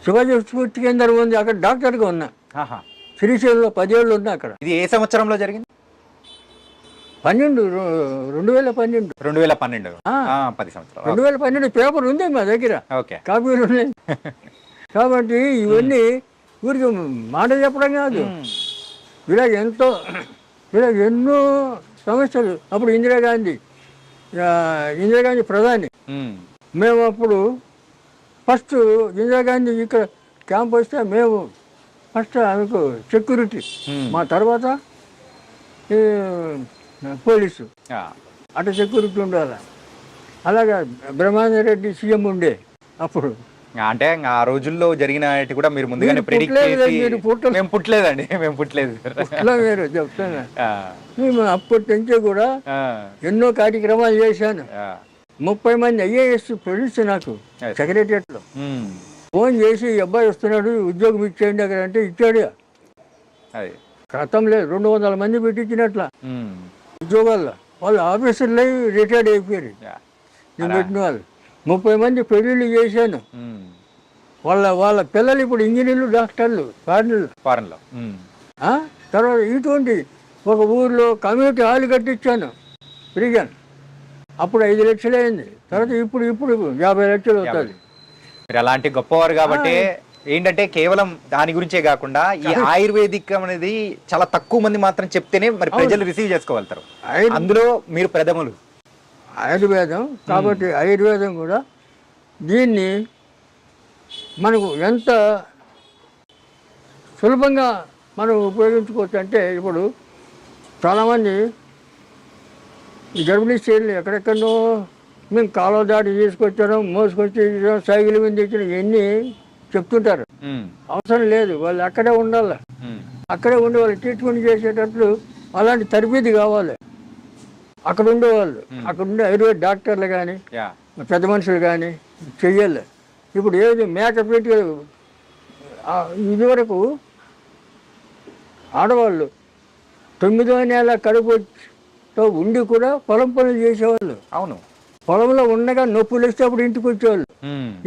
శివాజీ స్ఫూర్తి కేంద్రం ఉంది, అక్కడ డాక్టర్గా ఉన్నా. శ్రీశైలంలో 10 ఏళ్ళు ఉన్నా అక్కడ. ఇది ఏ సంవత్సరంలో జరిగింది? 2012. 2012. 10 సంవత్సరాలు. 2012 పేపర్ ఉంది మా దగ్గర, కాపీలు ఉన్నాయి. కాబట్టి ఇవన్నీ ఊరికి మాట చెప్పడం కాదు, ఇలాగ ఎన్నో సమస్యలు. అప్పుడు ఇందిరాగాంధీ ప్రధాని. మేము అప్పుడు ఫస్ట్ ఇందిరాగాంధీ ఇక్కడ క్యాంప్ వస్తే మేము ఫస్ట్ ఆమెకు సెక్యూరిటీ, మా తర్వాత పోలీసు, అటు సెక్యూరిటీ ఉండాలి. అలాగా బ్రహ్మానందరెడ్డి సీఎం ఉండే అప్పుడు. అంటే ఆ రోజుల్లో జరిగిన కూడా మీరు ముందుగానే ప్రెడిక్ట్ చేసి. మేము పుట్టలేదండి, మేము పుట్టలేదు. మీరు చెప్తాను, మేము అప్పటి నుంచే కూడా ఎన్నో కార్యక్రమాలు చేశాను. 30 మంది ఐఏఎస్ ప్రొడ్యూస్ నాకు సెక్రటరియట్లో ఫోన్ చేసి ఈ అబ్బాయి వస్తున్నాడు ఉద్యోగం ఇచ్చేయండి అక్కడ అంటే ఇచ్చాడు. క్రితం లేదు, 200 మంది పెట్టించినట్ల ఉద్యోగాల్లో. వాళ్ళు ఆఫీసర్లు రిటైర్డ్ అయిపోయారు. నేను పెట్టిన వాళ్ళు 30 మంది పెళ్ళిళ్ళు చేశాను. వాళ్ళ పిల్లలు ఇప్పుడు ఇంజనీర్లు, డాక్టర్లు, ఫారెన్లో. తర్వాత ఇటువంటి ఒక ఊర్లో కమ్యూనిటీ హాల్ కట్టించాను ఫ్రీగా. అప్పుడు 5 లక్షలు అయింది. తర్వాత ఇప్పుడు 50 లక్షలు అవుతుంది. మీరు అలాంటి గొప్పవారు కాబట్టి ఏంటంటే కేవలం దాని గురించే కాకుండా ఈ ఆయుర్వేదిక్ అనేది చాలా తక్కువ మంది మాత్రం చెప్తేనే మరి ప్రజలు రిసీవ్ చేసుకోగలుగుతారు. అందులో మీరు ప్రథములు. ఆయుర్వేదం కాబట్టి ఆయుర్వేదం కూడా దీన్ని మనకు ఎంత సులభంగా మనం ఉపయోగించుకోవచ్చు అంటే, ఇప్పుడు చాలామంది ఈ గర్భిణీ స్త్రీలు ఎక్కడెక్కడో మేము కాలువ దాటి తీసుకొచ్చాను, మోసుకొచ్చి సైకిల్ మీద తెచ్చిన ఇవన్నీ చెప్తుంటారు. అవసరం లేదు, వాళ్ళు అక్కడే ఉండాలి. అక్కడే ఉండి వాళ్ళు ట్రీట్మెంట్ చేసేటట్లు అలాంటి తరబేది కావాలి. అక్కడ ఉండేవాళ్ళు, అక్కడ ఉండే ఆయుర్వేద డాక్టర్లు కానీ పెద్ద మనుషులు కానీ చెయ్యాలి. ఇప్పుడు ఏది మేకప్ పెట్టి ఇదివరకు ఆడవాళ్ళు 9వ నెల కడుపుతో ఉండి కూడా పొలం పనులు చేసేవాళ్ళు. అవును. పొలంలో ఉండగా నొప్పులు వస్తే అప్పుడు ఇంటికి వచ్చేవాళ్ళు.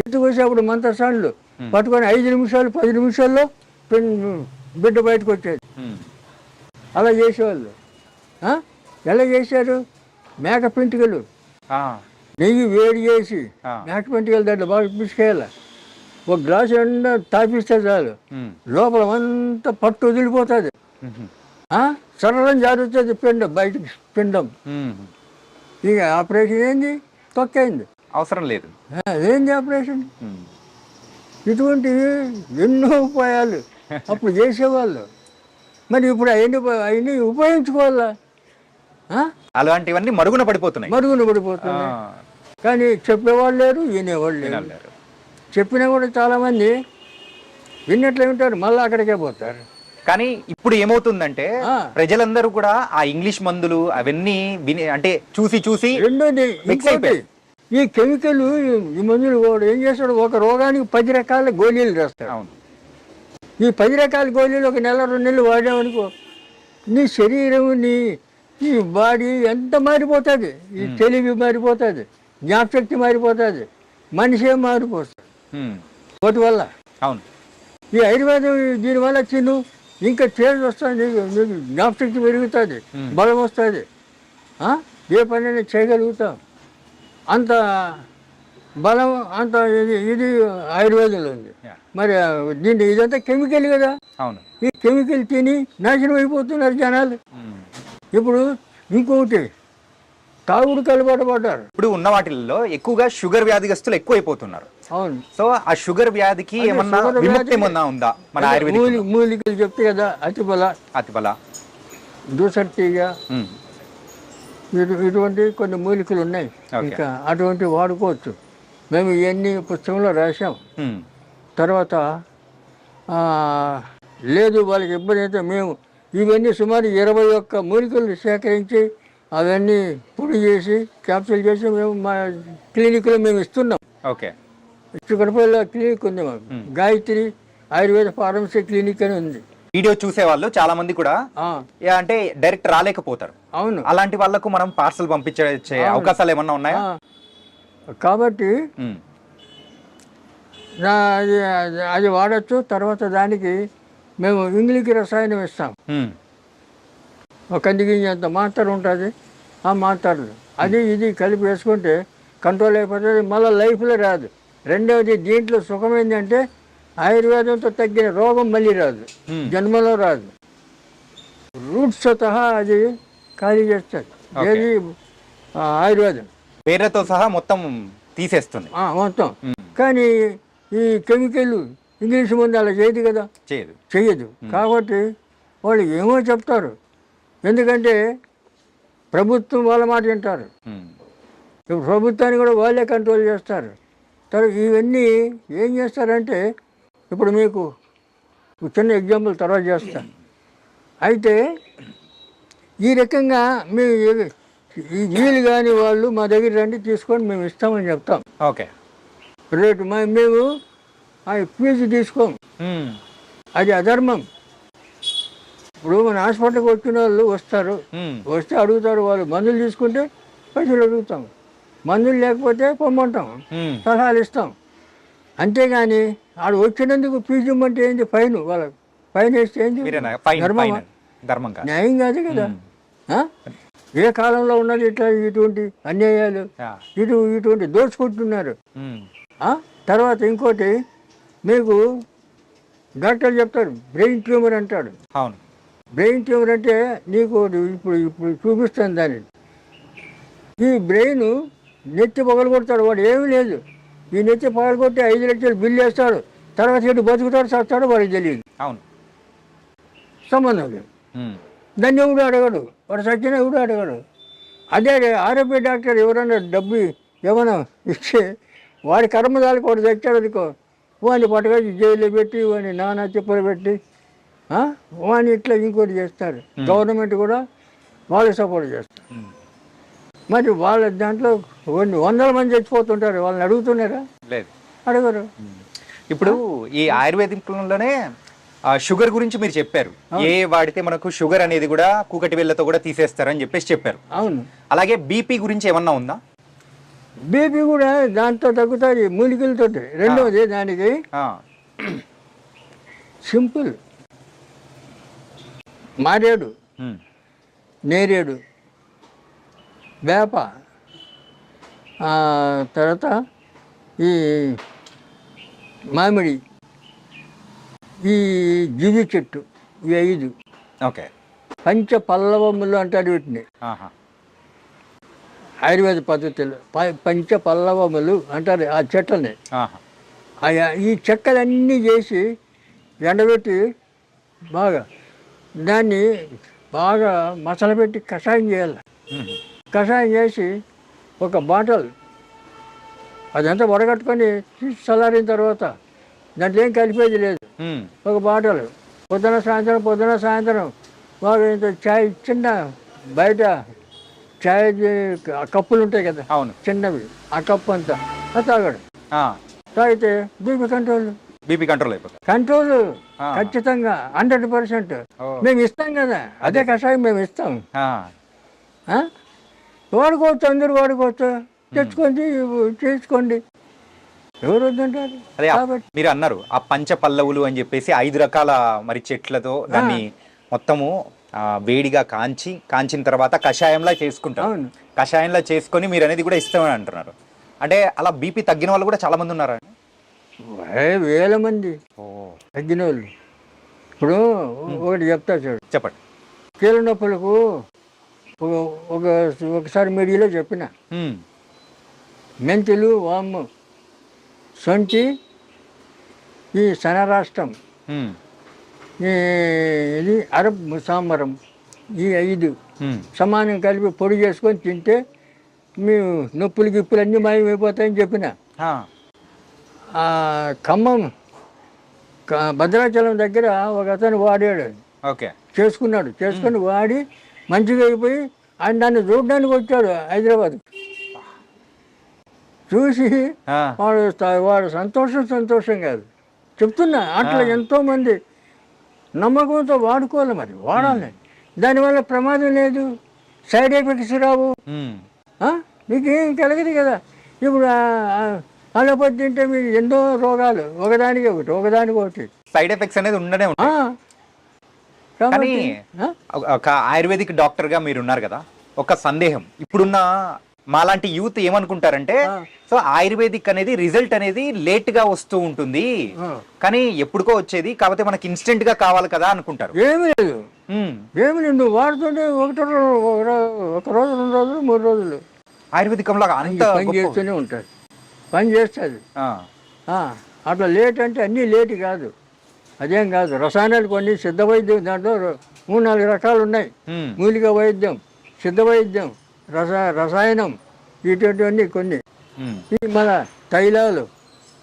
ఇంటికి వచ్చి అప్పుడు మంత్రసాన్లు పట్టుకొని 5 నిమిషాలు 10 నిమిషాల్లో బిడ్డ బయటకు వచ్చేది. అలా చేసేవాళ్ళు. ఎలా చేశారు? మేక పెంటికలు నెయ్యి వేడి చేసి మేక పెంటికలు దాంట్లో బాగా పిసుకేయాలి. ఒక గ్లాసు ఎండా తాపిస్తే చాలు, లోపల అంతా పట్టు వదిలిపోతుంది. సరళం జారుతుంది బయటకు పిండం. ఇక ఆపరేషన్ ఏంది? తొక్కైంది, అవసరం లేదు. ఏంది ఆపరేషన్? ఇటువంటివి ఎన్నో ఉపాయాలు అప్పుడు చేసేవాళ్ళు. మరి ఇప్పుడు అవన్నీ ఉపయోగించుకోవాలా? అలాంటివన్నీ మరుగున పడిపోతున్నాయి. కానీ చెప్పేవాళ్ళు లేరు, వినేవాళ్ళు లేరు. చెప్పినా కూడా చాలామంది విన్నట్లే ఉంటారు, మళ్ళీ అక్కడికే పోతారు. కానీ ఇప్పుడు ఏమవుతుందంటే ప్రజలందరూ కూడా ఆ ఇంగ్లీష్ మందులు అవన్నీ అంటే చూసి రెండోది ఈ కెమికల్ ఈ మందులు కూడా ఏం చేస్తాడు, ఒక రోగానికి 10 రకాల గోళీలు రాస్తాడు. ఈ 10 రకాల గోళీలు ఒక నెల 2 నెలలు వాడామనుకో, నీ శరీరం నీ బాడీ ఎంత మారిపోతుంది, ఈ తెలివి మారిపోతుంది, జ్ఞాపశక్తి మారిపోతుంది, మనిషే మారిపోతుంది వాటి వల్ల. అవును. ఈ ఆయుర్వేదం దీనివల్ల తిను, ఇంకా చేంజ్ వస్తుంది, నీకు జ్ఞాపశక్తి పెరుగుతుంది, బలం వస్తుంది, ఏ పనైనా చేయగలుగుతాం. అంత బలం అంత ఇది ఆయుర్వేదంలో ఉంది. మరి దీన్ని ఇదంతా కెమికల్ కదా. అవును. ఈ కెమికల్ తిని నాశనం అయిపోతున్నారు జనాలు. ఇప్పుడు ఇంకొకటి తాగుడు కలవాటు పడ్డారు. ఇప్పుడు ఉన్న వాటిల్లో ఎక్కువగా షుగర్ వ్యాధిగ్రస్తులు ఎక్కువ అయిపోతున్నారు. అవును. సో ఆ షుగర్ వ్యాధికి ఏమన్నా విముక్తి ఏమన్నా ఉందా మన ఆయుర్వేదిక్? మూలికలు చెప్తే కదా, అతిబల, దూసర్తిగా, ఇటువంటి కొన్ని మూలికలు ఉన్నాయి. ఇంకా అటువంటి వాడుకోవచ్చు. మేము ఇవన్నీ పుస్తకంలో రాసాం. తర్వాత లేదు వాళ్ళకి ఇబ్బంది అయితే మేము ఇవన్నీ సుమారు 21 మూలికలు సేకరించి అవన్నీ పొడి చేసి క్యాప్సూల్ చేసి మేము మా క్లినిక్లో మేము ఇస్తున్నాం. ఓకే. చిక్కడపల్లి క్లినిక్ ఉంది మాకు, గాయత్రి ఆయుర్వేద ఫార్మసీ క్లినిక్ అని ఉంది. వీడియో చూసే వాళ్ళు చాలా మంది కూడా అంటే డైరెక్ట్ రాలేకపోతారు. అవును. అలాంటి వాళ్ళకు మనం పార్సల్ పంపించే అవకాశాలు ఏమన్నా ఉన్నాయా? కాబట్టి అది వాడచ్చు. తర్వాత దానికి మేము ఇంగ్లీష్ రసాయనం ఇస్తాం. ఒక కందిగింజంత మాత్ర ఉంటుంది. ఆ మాత్రలు అది ఇది కలిపి వేసుకుంటే కంట్రోల్ అయిపోతుంది, మళ్ళీ లైఫ్లో రాదు. రెండవది దీంట్లో సుఖం ఏంటంటే ఆయుర్వేదంతో తగ్గిన రోగం మళ్ళీ రాదు, జన్మలో రాదు. రూట్స్ స్వతహా అది ఖాళీ చేస్తుంది. ఏది ఆయుర్వేదం పేరుతో సహా మొత్తం తీసేస్తుంది మొత్తం. కానీ ఈ కెమికల్ ఇంగ్లీష్ ముందు అలా చేయదు కదా, చెయ్యదు. కాబట్టి వాళ్ళు ఏమో చెప్తారు, ఎందుకంటే ప్రభుత్వం వాళ్ళ మాట వింటారు. ఇప్పుడు ప్రభుత్వాన్ని కూడా వాళ్ళే కంట్రోల్ చేస్తారు. తర్వాత ఇవన్నీ ఏం చేస్తారంటే, ఇప్పుడు మీకు చిన్న ఎగ్జాంపుల్ తర్వాత చేస్తాను. అయితే ఈ రకంగా మేము ఈ వీలు కానీ వాళ్ళు మా దగ్గర రండి తీసుకొని మేము ఇస్తామని చెప్తాం. ఓకే. రేటు మేము ఫీజు తీసుకోము, అది అధర్మం. ఇప్పుడు మన హాస్పిటల్కి వచ్చిన వాళ్ళు వస్తే అడుగుతారు, వాళ్ళు మందులు తీసుకుంటే పైసలు అడుగుతాం, మందులు లేకపోతే పొమ్మంటాం, సలహాలు ఇస్తాం. అంతేగాని ఆడు వచ్చినందుకు ఫీజు ఇమ్మంటే ఏంది, ఫైన్ వాళ్ళకి ఫైన్ వేస్తే ఏంది, న్యాయం కాదు కదా. ఏ కాలంలో ఉన్నది ఇట్లా ఇటువంటి అన్యాయాలు, ఇటువంటి దోచుకుంటున్నారు. తర్వాత ఇంకోటి మీకు డాక్టర్ చెప్తారు బ్రెయిన్ ట్యూమర్ అంటాడు. బ్రెయిన్ ట్యూమర్ అంటే నీకు ఇప్పుడు చూపిస్తాను దాన్ని. ఈ బ్రెయిన్ నెత్తి పగలగొడతాడు, వాడు ఏమీ లేదు. ఈ నెత్తి పగలగొట్టి 5 లక్షలు బిల్లు వేస్తాడు, తర్వాత ఇటు బతుకుతాడు చస్తాడు వాడికి తెలియదు, సంబంధం లేదు. దాన్ని ఎవడు అడగడు, వాడు చచ్చిన ఎవడు అడగడు. అదే ఆరోగ్య డాక్టర్ ఎవరైనా డబ్బు ఏమైనా ఇస్తే వాడి కర్మదాలకు వాడు తెచ్చాడు అనుకో, వాడిని పట్టుకొని జైల్లో పెట్టి వాడిని నానా చెప్పులు పెట్టి వాడిని ఇట్లా ఇంకోటి చేస్తారు. గవర్నమెంట్ కూడా వాళ్ళు సపోర్ట్ చేస్తారు. మరి వాళ్ళ దాంట్లో కొన్ని 100 మంది చచ్చిపోతుంటారు, వాళ్ళని అడుగుతున్నారా? లేదు, అడగరు. ఇప్పుడు ఈ ఆయుర్వేదిక్లోనే షుగర్ గురించి మీరు చెప్పారు, ఏ వాడితే మనకు షుగర్ అనేది కూడా కూకటి వేళ్ళతో కూడా తీసేస్తారని చెప్పారు. అవును. అలాగే బీపీ గురించి ఏమన్నా ఉందా? బీపీ కూడా దాంతో తగ్గుతుంది మూలికలతో. రెండవది దానికి సింపుల్, మారేడు, నేరేడు, వేప, తర్వాత ఈ మామిడి, ఈ జివి చెట్టు, ఈ 5. ఓకే. పంచపల్లవములు అంటారు వీటిని ఆయుర్వేద పద్ధతిలో. పంచపల్లవములు అంటారు ఆ చెట్లని. ఈ చెక్కలన్నీ చేసి ఎండబెట్టి బాగా దాన్ని బాగా మసలబెట్టి కషాయం చేయాలి. కషాయం చేసి ఒక బాటల్ అదంతా వడగట్టుకొని చల్లారిన తర్వాత దాంట్లో ఏం కలిపేది లేదు, ఒక బాటలు పొద్దున సాయంత్రం బాగా ఇంత చాయ్, చిన్న బయట చాయ్ కప్పులు ఉంటాయి కదా చిన్నవి, ఆ కప్పు అంతా తాగాడు. తాగితే బీపీ కంట్రోల్. బీపీ కంట్రోల్ అయిపోతుంది. కంట్రోల్ ఆ. ఖచ్చితంగా 100%. ఓ. మేము ఇస్తాం కదా, అదే కషాయం మేము ఇస్తాం. ఆ, ఆ? వాడుకోవచ్చు, అందరూ వాడుకోవచ్చు, తెచ్చుకోండి, చేసుకోండి, ఎవరు వద్దంటారు. అదే కాబట్టి మీరు అన్నారు ఆ పంచ పల్లవులు అని చెప్పేసి 5 రకాల మరి చెట్లతో దాన్ని మొత్తము వేడిగా కాంచిన తర్వాత కషాయంలా చేసుకుంటారు. అవును. కషాయంలా చేసుకొని మీరు అనేది కూడా ఇస్తామని అంటున్నారు. అంటే అలా బీపీ తగ్గిన వాళ్ళు కూడా చాలా మంది ఉన్నారా? వేల మంది ఓ, తగ్గిన వాళ్ళు. ఇప్పుడు ఒకటి చెప్తా చూడు, చెప్పండి. కీళ్ళ నొప్పులకు ఒకసారి మీడియాలో చెప్పిన మెంతులు, వాము, సొంటి, ఈ సనరాష్ట్రం, ఇది అరబ్ సాంబరం, ఈ 5 సమానం కలిపి పొడి చేసుకొని తింటే మీ నొప్పులు గిప్పులు అన్నీ మాయమైపోతాయని చెప్పిన. ఖమ్మం భద్రాచలం దగ్గర ఒక అతను వాడాడు, ఓకే, చేసుకుని వాడి మంచిగా అయిపోయి ఆయన దాన్ని చూడడానికి వచ్చాడు హైదరాబాద్. చూసి వాడు సంతోషం కాదు చెప్తున్నా. అట్లా ఎంతోమంది నమ్మకంతో వాడుకోవాలి, మరి వాడాలి. దానివల్ల ప్రమాదం లేదు, సైడ్ ఎఫెక్ట్స్ రావు, మీకేం కలగదు కదా. ఇప్పుడు అలోపతి తింటే మీకు ఎన్నో రోగాలు, ఒకదానికి ఒకటి సైడ్ ఎఫెక్ట్స్ అనేది ఉండనే ఉంటాయి. కానీ ఒక ఆయుర్వేదిక్ డాక్టర్ గా మీరు ఉన్నారు కదా, ఒక సందేహం. ఇప్పుడున్న మాలాంటి యూత్ ఏమనుకుంటారంటే, సో ఆయుర్వేదిక్ అనేది రిజల్ట్ అనేది లేట్ గా వస్తూ ఉంటుంది, కానీ ఎప్పుడుకో వచ్చేది, కాకపోతే మనకి ఇన్స్టెంట్ గా కావాలి కదా అనుకుంటారు. ఏమీ లేదు, నువ్వు వాడుతుంటే ఒక రోజు, 2 రోజులు, 3 రోజులు ఆయుర్వేదికంలో అంత పని చేస్తూనే ఉంటుంది, పని చేస్తుంది. అట్లా లేట్ అంటే అన్నీ లేట్ కాదు, అదేం కాదు. రసాయనాలు కొన్ని సిద్ధ వైద్యం, దాంట్లో 3-4 రకాలు ఉన్నాయి. మూలిక వైద్యం, సిద్ధ వైద్యం, రసాయనం, ఇటువంటివన్నీ కొన్ని. ఈ మన తైలాలు,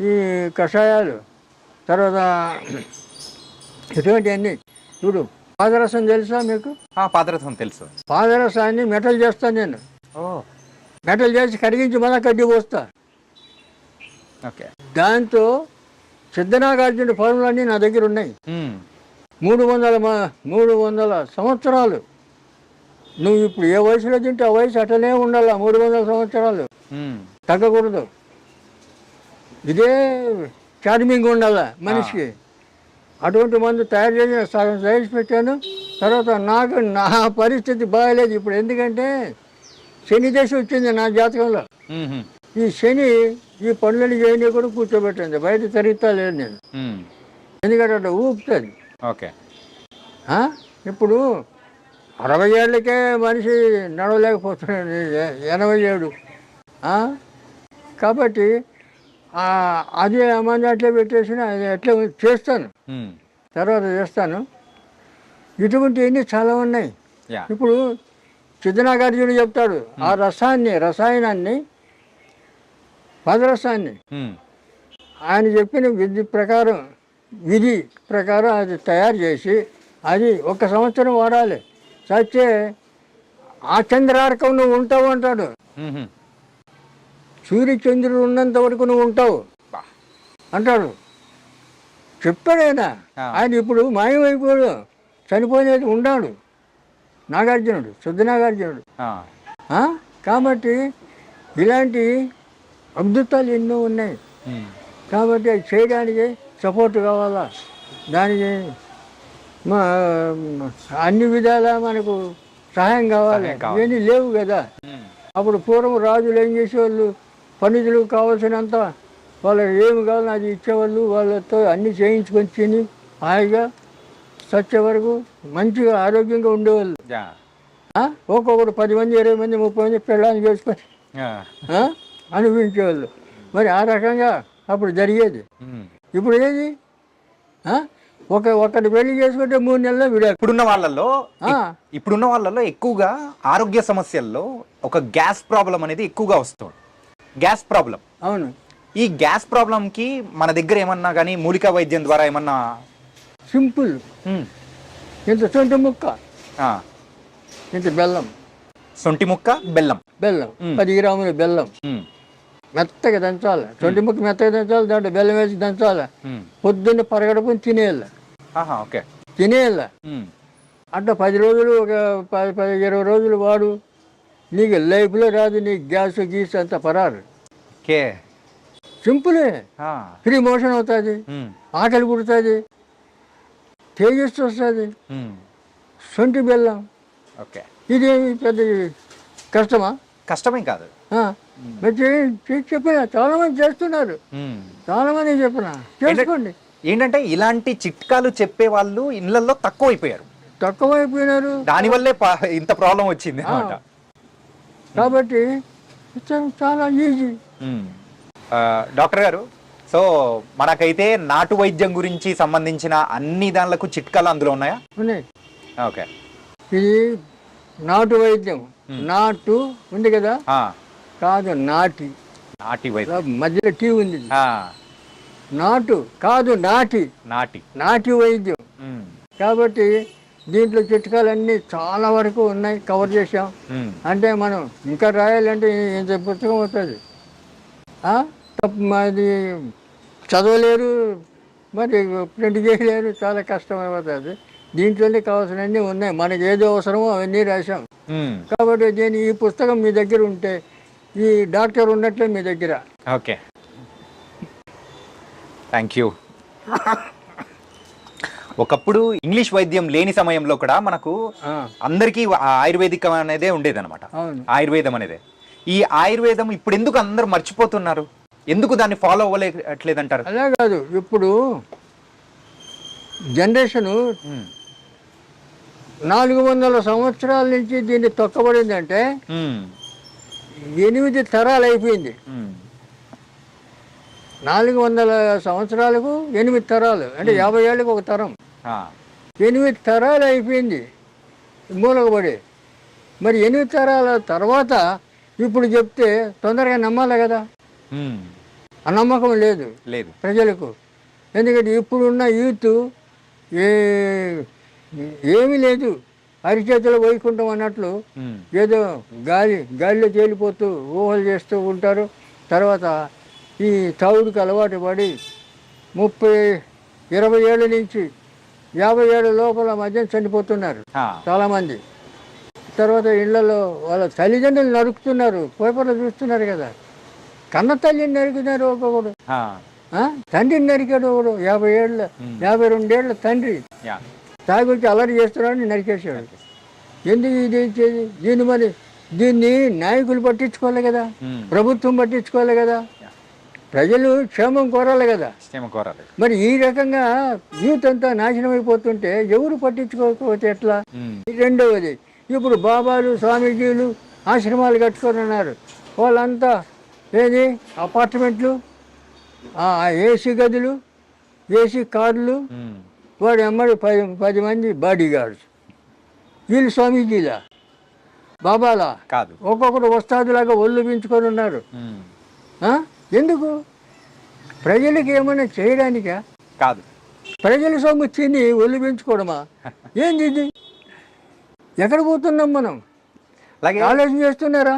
ఈ కషాయాలు, తర్వాత ఇటువంటివన్నీ. ఇప్పుడు పాదరసం తెలుసా మీకు? పాదరసం తెలుసు. పాదరసాన్ని మెటల్ చేస్తాను నేను, మెటల్ చేసి కరిగించి మళ్ళీ కడ్డీ పోస్తా. దాంతో సిద్ధనాగార్జున ఫార్ములన్నీ నా దగ్గర ఉన్నాయి. 300 సంవత్సరాలు. నువ్వు ఇప్పుడు ఏ వయసులో తింటే ఆ వయసు అటనే ఉండాల, 300 సంవత్సరాలు తగ్గకూడదు. ఇదే చార్మింగ్ ఉండాల మనిషికి. అటువంటి మందు తయారు చేసి సగం సైజ్ పెట్టాను. తర్వాత నా పరిస్థితి బాగాలేదు ఇప్పుడు, ఎందుకంటే శని దశ వచ్చింది నా జాతకంలో. ఈ శని ఈ పనులని చేయని కూడా కూర్చోబెట్టింది, బయట తిరుగుతా లేదు నేను, ఎందుకంటే అట్లా ఊపుతుంది. ఇప్పుడు 60 ఏళ్ళకే మనిషి నడవలేకపోతున్నాడు, 87. కాబట్టి అది మంది అట్లే పెట్టేసిన, అది అట్లే చేస్తాను, తర్వాత చేస్తాను. ఇటువంటివన్నీ చాలా ఉన్నాయి. ఇప్పుడు సిద్ధనాగార్జునుడు చెప్తాడు, ఆ రసాయనాన్ని పదరసాన్ని ఆయన చెప్పిన విధి ప్రకారం అది తయారు చేసి అది 1 సంవత్సరం వాడాలి. చచ్చే ఆ చంద్రార్కం నువ్వు ఉంటావు అంటాడు. సూర్యచంద్రుడు ఉన్నంత వరకు నువ్వు ఉంటావు అంటాడు, చెప్పాడైనా. ఆయన ఇప్పుడు మాయమైపోయాడు, చనిపోయేది ఉన్నాడు నాగార్జునుడు, సిద్ధనాగార్జునుడు. కాబట్టి ఇలాంటి అద్భుతాలు ఎన్నో ఉన్నాయి. కాబట్టి అది చేయడానికి సపోర్ట్ కావాలా, దానికి అన్ని విధాలా మనకు సహాయం కావాలి. ఇవన్నీ లేవు కదా. అప్పుడు పూర్వం రాజులు ఏం చేసేవాళ్ళు, పండితులు కావాల్సినంత వాళ్ళకి ఏమి కావాలో అది ఇచ్చేవాళ్ళు, వాళ్ళతో అన్నీ చేయించుకొని తిని హాయిగా చచ్చే వరకు మంచిగా ఆరోగ్యంగా ఉండేవాళ్ళు. ఒక్కొక్కరు 10 మంది, 20 మంది, 30 మంది పెళ్ళాన్ని చేసుకొని అనుభవించేవాళ్ళు. మరి ఆ రకంగా అప్పుడు జరిగేది. ఇప్పుడు ఏది, ఒకటి పెళ్లి చేసుకుంటే 3 నెలల్లో విడాకు. ఇప్పుడున్న వాళ్ళలో ఎక్కువగా ఆరోగ్య సమస్యల్లో ఒక గ్యాస్ ప్రాబ్లం అనేది ఎక్కువగా వస్తుంది. Gas problem. అవును. ఈ గ్యాస్ ప్రాబ్లంకి మన దగ్గర ఏమన్నా కానీ మూలికా వైద్యం ద్వారా ఏమన్నా? సింపుల్, ఇంత సొంటి ముక్క, ఇంత బెల్లం, సొంటి ముక్క, బెల్లం 10 గ్రాముల బెల్లం, మెత్తగా దంచాలి, సొంటి ముక్క మెత్తగా దంచాలి, దాంట్లో బెల్లం వేసి దంచాలి, పొద్దున్న పరగడుపుని తినేయాలి, ఓకే. తినేయాలి. అట్లా 10 రోజులు, ఒక 20 రోజులు వాడు, నీకు లైఫ్లో రాదు, నీకు గ్యాస్ గీస్ అంత పరారు. ఓకే. సింపులే, ఫ్రీ మోషన్ అవుతుంది, ఆకలి పుడుతుంది, తేజస్సు వస్తుంది, సొంటి బెల్లం. ఓకే. ఇదేమి పెద్ద కష్టమా? కష్టమేం కాదు. చెప్పిన చాలా మంది చేస్తున్నారు, చాలా మంది చెప్పిన చేసుకోండి. ఏంటంటే ఇలాంటి చిట్కాలు చెప్పే వాళ్ళు ఇళ్లలో తక్కువైపోయారు, దానివల్లే ఇంత ప్రాబ్లం వచ్చింది అన్నమాట. కాబట్టి చాలా ఈజీ. డాక్టర్ గారు, సో మనకైతే నాటు వైద్యం గురించి సంబంధించిన అన్ని దానిలకు చిట్కాలు అందులో ఉన్నాయా? ఉన్నాయి. ఓకే. ఇది నాటు వైద్యం. నాటు ఉంది కదా, కాదు నాటి, నాటి వైద్యం మధ్యలో టీ ఉంది. నాటు కాదు నాటి, నాటి నాటి వైద్యం. కాబట్టి దీంట్లో చిట్కాలన్నీ చాలా వరకు ఉన్నాయి, కవర్ చేసాం. అంటే మనం ఇంకా రాయాలంటే ఇంత పుస్తకం అవుతుంది, అది చదవలేరు, మరి ప్రింట్ చేయలేరు, చాలా కష్టమైపోతుంది. దీంట్లోనే కావాల్సినవన్నీ ఉన్నాయి, మనకి ఏదో అవసరమో అవన్నీ రాశాం. కాబట్టి ఈ పుస్తకం మీ దగ్గర ఉంటే ఈ డాక్టర్ ఉన్నట్లే మీ దగ్గర. Okay, thank you. ఒకప్పుడు ఇంగ్లీష్ వైద్యం లేని సమయంలో కూడా మనకు అందరికీ ఆయుర్వేదికం అనేదే ఉండేది అనమాట, ఆయుర్వేదం అనేదే. ఈ ఆయుర్వేదం ఇప్పుడు ఎందుకు అందరు మర్చిపోతున్నారు, ఎందుకు దాన్ని ఫాలో అవ్వలేట్లేదంటారు? అలా కాదు, ఇప్పుడు జనరేషను 400 సంవత్సరాల నుంచి దీన్ని తొక్కబడిందంటే 8 తరాలు అయిపోయింది. 400 సంవత్సరాలకు 8 తరాలు అంటే 50 ఏళ్ళకి ఒక తరం, 8 తరాలు అయిపోయింది మూలకబడి. మరి 8 తరాల తర్వాత ఇప్పుడు చెప్తే తొందరగా నమ్మాలి కదా, ఆ నమ్మకం లేదు ప్రజలకు. ఎందుకంటే ఇప్పుడున్న యూత్ ఏమీ లేదు, అరిచేతులు వైకుంఠం అన్నట్లు ఏదో గాలిలో తేలిపోతూ ఊహలు చేస్తూ ఉంటారు. తర్వాత ఈ తాగుడుకు అలవాటు పడి 30-20 ఏళ్ళ నుంచి 50 ఏళ్ళ లోపల మధ్య చనిపోతున్నారు చాలామంది. తర్వాత ఇళ్లలో వాళ్ళ తల్లిదండ్రులు నరుకుతున్నారు, పేపర్లో చూస్తున్నారు కదా, కన్న తల్లిని నరికినారు ఒక్కొక్కడు, తండ్రిని నరికాడు ఒకడు, 52 ఏళ్ళ తండ్రి తాగి వచ్చి అల్లరి చేస్తున్నాడని నరికేసాడు. ఎందుకు ఇది ఇచ్చేది? దీన్ని నాయకులు పట్టించుకోవాలి కదా, ప్రభుత్వం పట్టించుకోవాలి కదా, ప్రజలు క్షేమం కోరాలి కదా. మరి ఈ రకంగా యూత్ అంతా నాశనం అయిపోతుంటే ఎవరు పట్టించుకోకపోతే ఎట్లా? రెండవది, ఇప్పుడు బాబాలు స్వామీజీలు ఆశ్రమాలు కట్టుకొని ఉన్నారు, వాళ్ళంతా ఏది అపార్ట్మెంట్లు, ఏసీ గదులు, ఏసీ కార్లు, వాడు అమ్మడి 10 మంది బాడీ గార్డ్స్. వీళ్ళు స్వామీజీలా బాబాలా కాదు, ఒక్కొక్కరు వస్తాదులాగా ఒళ్ళు పెంచుకొని ఉన్నారు. ఎందుకు? ప్రజలకు ఏమైనా చేయడానికా? కాదు, ప్రజల సొమ్ము తిని ఒళ్ళు పెంచుకోవడమా? ఏంది ఇది? ఎక్కడ పోతున్నాం మనం? ఆలోచన చేస్తున్నారా?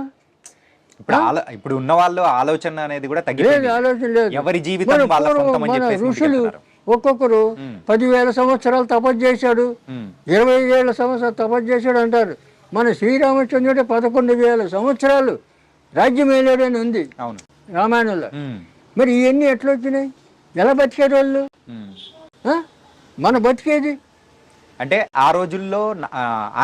ఇప్పుడు ఉన్న వాళ్ళు ఆలోచన అనేది కూడా తగ్గిపోయింది, ఆలోచన లేదు. ఎవరి జీవితం మన ఋషులు ఒక్కొక్కరు 10,000 సంవత్సరాలు తపస్సు చేశాడు, 20,000 సంవత్సరాలు తపస్సు చేశాడు అంటారు. మన శ్రీరామచంద్రుడే 11,000 సంవత్సరాలు రాజ్యం వేయలేడని ఉంది రామాయణంలో. మరి ఇవన్నీ ఎట్లా వచ్చినాయి? ఎలా బతికేది వాళ్ళు? మన బతికేది అంటే ఆ రోజుల్లో